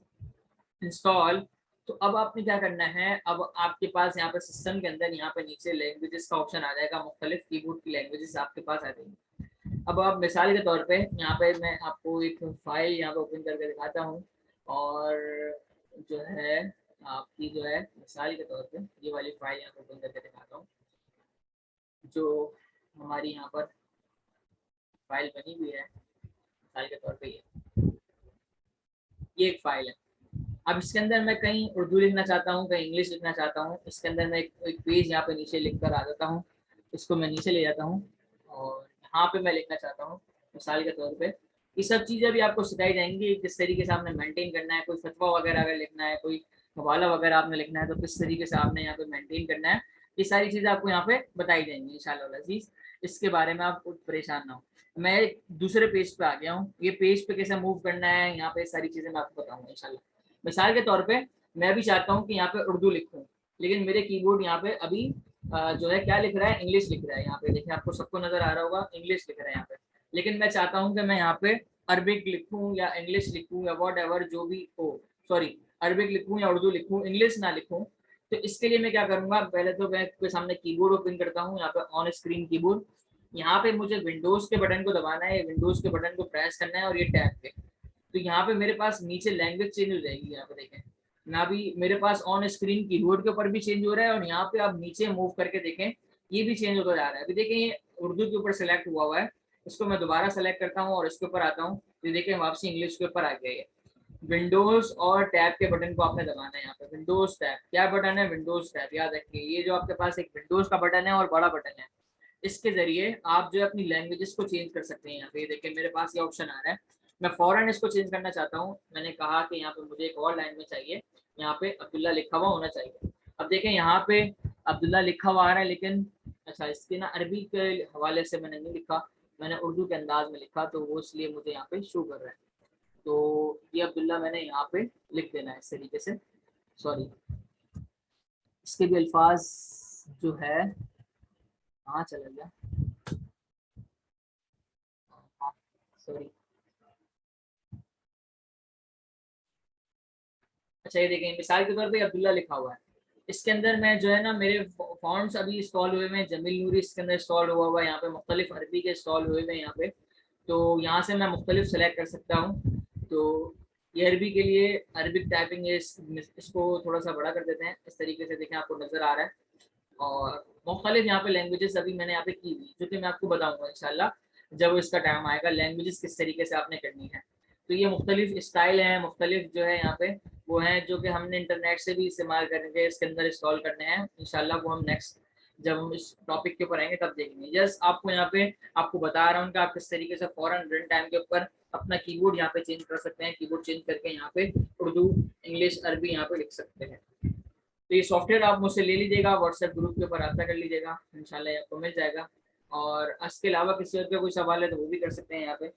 इंस्टॉल, तो अब आपने क्या करना है, अब आपके पास यहाँ पे सिस्टम के अंदर यहाँ पे नीचे लैंग्वेजेस का ऑप्शन आ जाएगा, मुख्तलिफ कीबोर्ड की लैंग्वेजेस आपके पास आ जाएंगी। अब आप मिसाल के तौर पे यहाँ पे मैं आपको एक फाइल यहाँ पे ओपन करके दिखाता हूँ, और जो है आपकी जो है मिसाल के तौर पे ये वाली फाइल यहाँ पे ओपन करके दिखाता हूँ, जो हमारी यहाँ पर फाइल बनी हुई है मिसाल के तौर पे ये एक फाइल है। अब इसके अंदर मैं कहीं उर्दू लिखना चाहता हूँ, कहीं इंग्लिश लिखना चाहता हूँ। इसके अंदर मैं एक पेज यहाँ पे नीचे लिख कर आ जाता हूँ, इसको मैं नीचे ले जाता हूँ, और यहाँ पे मैं लिखना चाहता हूँ मिसाल के तौर पे। ये सब चीज़ें भी आपको सिखाई जाएंगी, किस तरीके से आपने मेंटेन करना है। कोई फतवा वगैरह अगर लिखना है, कोई हवाला वगैरह आपने लिखना है, तो किस तरीके से आपने यहाँ पे मेंटेन करना है, ये सारी चीज़ें आपको यहाँ पे बताई जाएंगी इंशाल्लाह अज़ीज़। इसके बारे में आप कुछ परेशान ना हो। मैं दूसरे पेज पे आ गया हूँ, ये पेज पे कैसे मूव करना है, यहाँ पे सारी चीज़ें मैं आपको बताऊँगा इंशाल्लाह। मिसाल के तौर पे मैं भी चाहता हूँ कि यहाँ पे उर्दू लिखूँ, लेकिन मेरे कीबोर्ड यहाँ पे अभी जो है क्या लिख रहा है, इंग्लिश लिख रहा है। यहाँ पे देखिए आपको सबको नजर आ रहा होगा, इंग्लिश लिख रहा है यहाँ पे। लेकिन मैं चाहता हूँ कि मैं यहाँ पे अरबिक लिखूँ या इंग्लिश लिखूँ या वॉट एवर जो भी हो, सॉरी अरबिक लिखूँ या उर्दू लिखूँ, इंग्लिश ना लिखूँ। तो इसके लिए मैं क्या करूँगा, पहले तो मैं आपके सामने कीबोर्ड ओपन करता हूँ, यहाँ पे ऑन स्क्रीन कीबोर्ड। यहाँ पे मुझे विंडोज के बटन को दबाना है, विंडोज के बटन को प्रेस करना है, और ये टैब पे। तो यहाँ पे मेरे पास नीचे लैंग्वेज चेंज हो जाएगी। यहाँ पे देखें ना, भी मेरे पास ऑन स्क्रीन कीबोर्ड के ऊपर भी चेंज हो रहा है, और यहाँ पे आप नीचे मूव करके देखें ये भी चेंज होता जा रहा है। अभी देखें ये उर्दू के ऊपर सेलेक्ट हुआ है, इसको मैं दोबारा सेलेक्ट करता हूँ और इसके ऊपर आता हूँ, तो देखें वापसी इंग्लिश के ऊपर आ गया है। विंडोज और टैब के बटन को आपने दबाना है। यहाँ पे विंडोज टैब क्या बटन है, विंडोज टैब याद रखिए। ये जो आपके पास एक विंडोज का बटन है और बड़ा बटन है, इसके जरिए आप जो है अपनी लैंग्वेजेस को चेंज कर सकते हैं। यहाँ पे देखिए मेरे पास ये ऑप्शन आ रहा है, मैं फौरन इसको चेंज करना चाहता हूँ। मैंने कहा कि यहाँ पे मुझे एक और लैंग्वेज चाहिए, यहाँ पे अब्दुल्ला लिखा हुआ होना चाहिए। अब देखें यहाँ पे अब्दुल्ला लिखा हुआ आ रहा है, लेकिन अच्छा इसके ना अरबी के हवाले से मैंने नहीं लिखा, मैंने उर्दू के अंदाज में लिखा, तो वो इसलिए मुझे यहाँ पे शो कर रहा है। तो ये अब्दुल्ला मैंने यहाँ पे लिख देना है इस तरीके से। सॉरी इसके भी अल्फाज जो है, कहाँ चला गया, सॉरी। अच्छा ये देखें मिसाल के तौर पे अब्दुल्ला लिखा हुआ है, इसके अंदर मैं जो है ना मेरे फॉन्ट्स अभी इंस्टॉल हुए हैं, जमील नूरी इसके अंदर इंस्टॉल हुआ हुआ है, यहाँ पे मुख्तलिफ अरबी के इंस्टॉल हुए हैं यहाँ पे। तो यहाँ से मैं मुख्तलिफ सेलेक्ट कर सकता हूँ। तो ये अरबी के लिए अरबिक टाइपिंग है, इसको थोड़ा सा बड़ा कर देते हैं, इस तरीके से देखें आपको नजर आ रहा है। और मुख्तलिफ यहाँ पे लैंग्वेजेस अभी मैंने यहाँ पे की हुई, जो कि मैं आपको बताऊंगा इंशाल्लाह जब इसका टाइम आएगा, लैंग्वेजेस किस तरीके से आपने करनी है। तो ये मुख्तलिफ स्टाइल हैं, मुख्तलिफ जो है यहाँ पे वो हैं, जो कि हमने इंटरनेट से भी इस्तेमाल करेंगे, इसके अंदर इंस्टॉल करने हैं इंशाल्लाह। वो हम नेक्स्ट जब हम इस टॉपिक के ऊपर आएंगे तब देखेंगे। जस्ट आपको यहाँ पे आपको बता रहा हूँ कि आप किस तरीके से फौरन रन टाइम के ऊपर अपना कीबोर्ड यहाँ पे चेंज कर सकते हैं, कीबोर्ड चेंज करके यहाँ पे उर्दू इंग्लिश अरबी यहाँ पे लिख सकते हैं। तो ये सॉफ्टवेयर आप मुझसे ले लीजिएगा, व्हाट्सएप ग्रुप के ऊपर रब्ता कर लीजिएगा, इंशाल्लाह आपको मिल जाएगा। और इसके अलावा किसी और का कोई सवाल है तो वो भी कर सकते हैं यहाँ पे।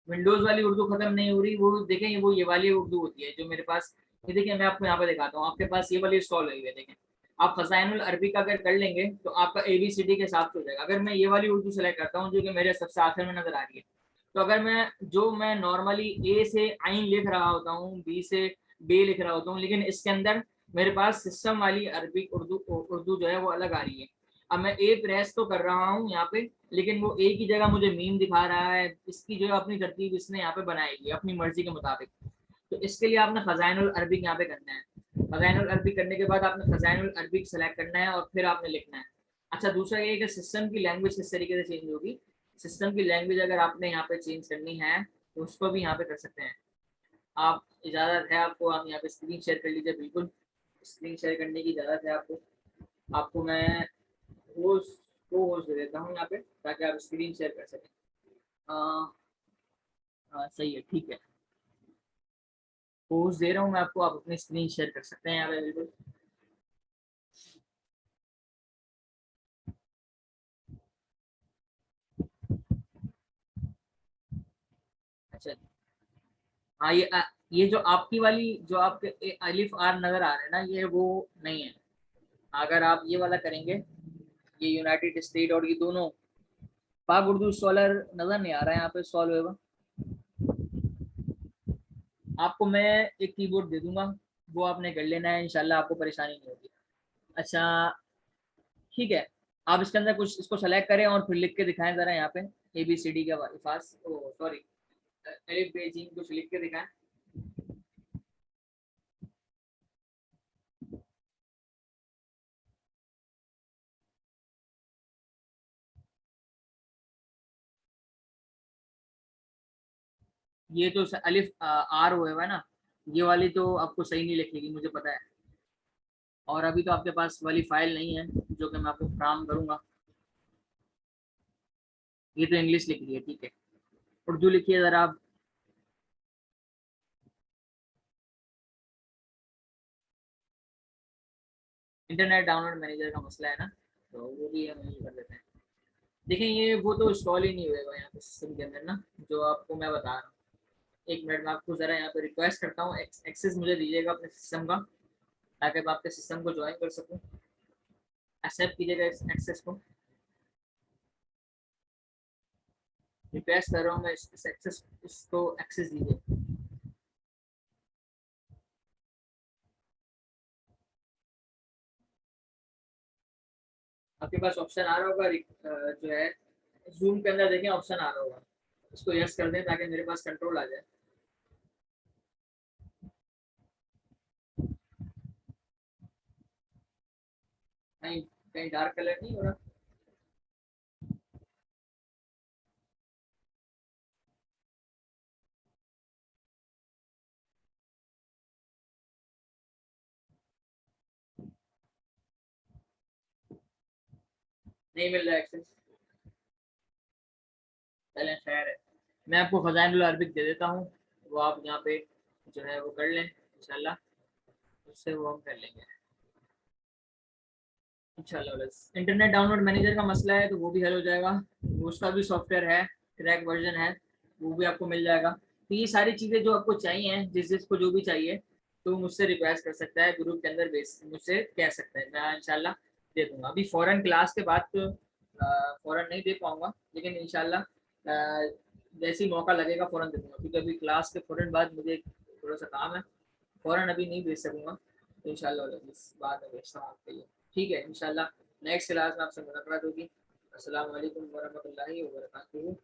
विंडोज वाली उर्दू खत्म नहीं हो रही, वो देखें वो ये वाली उर्दू होती है जो मेरे पास। ये देखिए मैं आपको यहाँ पे दिखाता हूँ, आपके पास ये वाली इंस्टॉल हुई है देखें। आप खजाइनुल अरबी का अगर कर लेंगे तो आपका ABCD के हिसाब से हो जाएगा। अगर मैं ये वाली उर्दू सेलेक्ट करता हूँ जो कि मेरे सबसे आखिर में नजर आ रही है, तो अगर मैं नॉर्मली ए से आइन लिख रहा होता हूँ, बी से बे लिख रहा होता हूँ, लेकिन इसके अंदर मेरे पास सिस्टम वाली अरबिक उर्दू उर्दू जो है वो अलग आ रही है। अब मैं ए प्रेस तो कर रहा हूँ यहाँ पे, लेकिन वो ए की जगह मुझे मीम दिखा रहा है। इसकी जो है अपनी तरतीब इसने यहाँ पे बनाएगी अपनी मर्जी के मुताबिक। तो इसके लिए आपने खजाइनुल अरबिक यहाँ पे करना है। खजाइनुल अरबिक करने के बाद आपने खजाइनुल अरबिक सेलेक्ट करना है और फिर आपने लिखना है। अच्छा, दूसरा ये कि सिस्टम की लैंग्वेज किस तरीके से चेंज होगी। सिस्टम की लैंग्वेज अगर आपने यहाँ पे चेंज करनी है तो उसको भी यहाँ पे कर सकते हैं आप। इजाज़त है आपको, आप यहाँ पे स्क्रीन शेयर कर लीजिए। बिल्कुल स्क्रीन शेयर करने की इजाज़त है आपको। आपको मैं होस्ट को होस्ट दे देता हूँ यहाँ पे ताकि आप स्क्रीन शेयर कर सकें। सही है, ठीक है। होस्ट दे रहा हूँ मैं आपको, आप अपनी स्क्रीन शेयर कर सकते हैं यहाँ पे बिल्कुल। अच्छा, हाँ ये जो आपकी वाली जो आपके अलिफ आर नजर आ रहे हैं ना, ये वो नहीं है। अगर आप ये वाला करेंगे, ये यूनाइटेड स्टेट और ये दोनों पाक उर्दू स्कॉलर नजर नहीं आ रहा है यहाँ पे सॉल्व होगा। आपको मैं एक कीबोर्ड दे दूंगा, वो आपने कर लेना है, इंशाल्लाह आपको परेशानी नहीं होगी। अच्छा, ठीक है। आप इसके अंदर कुछ इसको सेलेक्ट करें और फिर लिख के दिखाएं जरा यहाँ पे ABCD के अल्फाज, सॉरी अलिफ बे जीम कुछ लिख के दिखाएं। ये तो अलिफ आर हुआ है ना, ये वाली तो आपको सही नहीं लिखेगी मुझे पता है। और अभी तो आपके पास वाली फाइल नहीं है जो कि मैं आपको फ्राहम करूंगा। ये तो इंग्लिश लिख रही है, ठीक है। उर्दू लिखिए जरा आप। इंटरनेट डाउनलोड मैनेजर का मसला है ना, तो वो भी हम यही कर लेते हैं। देखें ये वो तो इंस्टॉल ही नहीं होगा यहाँ पे सिस्टम के अंदर ना, जो आपको मैं बता रहा हूँ। एक मिनट में आपको जरा यहाँ पे रिक्वेस्ट करता हूँ, एक्सेस मुझे दीजिएगा अपने सिस्टम का, ताकि मैं आपके सिस्टम को ज्वाइन कर सकूँ। एक्सेप्ट कीजिएगा इस एक्सेस को। रिक्वेस्ट कर रहा हूँ मैं इस एक्सेस, इसको एक्सेस दीजिए। आपके पास ऑप्शन आ रहा होगा जो है जूम के अंदर देखें ऑप्शन आ रहा होगा, इसको यस कर दें ताकि मेरे पास कंट्रोल आ जाए। कहीं कहीं डार्क कलर नहीं हो रहा। नहीं मिल रहा एक्सेस। चलें खैर है, मैं आपको खजाइनुल अरबिक दे देता हूँ, वो आप यहाँ पे जो है वो कर लें इंशाल्लाह, उससे वो हम कर लेंगे इंशाल्लाह। बस इंटरनेट डाउनलोड मैनेजर का मसला है तो वो भी हल हो जाएगा। वो उसका भी सॉफ्टवेयर है, क्रैक वर्जन है, वो भी आपको मिल जाएगा। तो ये सारी चीज़ें जो आपको चाहिए, जिस जिसको जो भी चाहिए, तो मुझसे रिक्वेस्ट कर सकता है ग्रुप के अंदर, बेस मुझसे कह सकता है, मैं इंशाल्लाह दे दूंगा। अभी फ़ौरन क्लास के बाद तो फ़ौरन नहीं दे पाऊंगा, लेकिन इंशाल्लाह जैसे ही मौका लगेगा फ़ौरन दे दूंगा, क्योंकि अभी क्लास के फ़ौरन बाद मुझे थोड़ा सा काम है, फ़ौरन अभी नहीं भेज सकूंगा। तो इंशाल्लाह बाद में भेजता हूँ आपके लिए, ठीक है। इंशाल्लाह नेक्स्ट क्लास में आपसे मुलाकात होगी। अस्सलाम वालेकुम वरहमतुल्लाहि वबरकातुहू।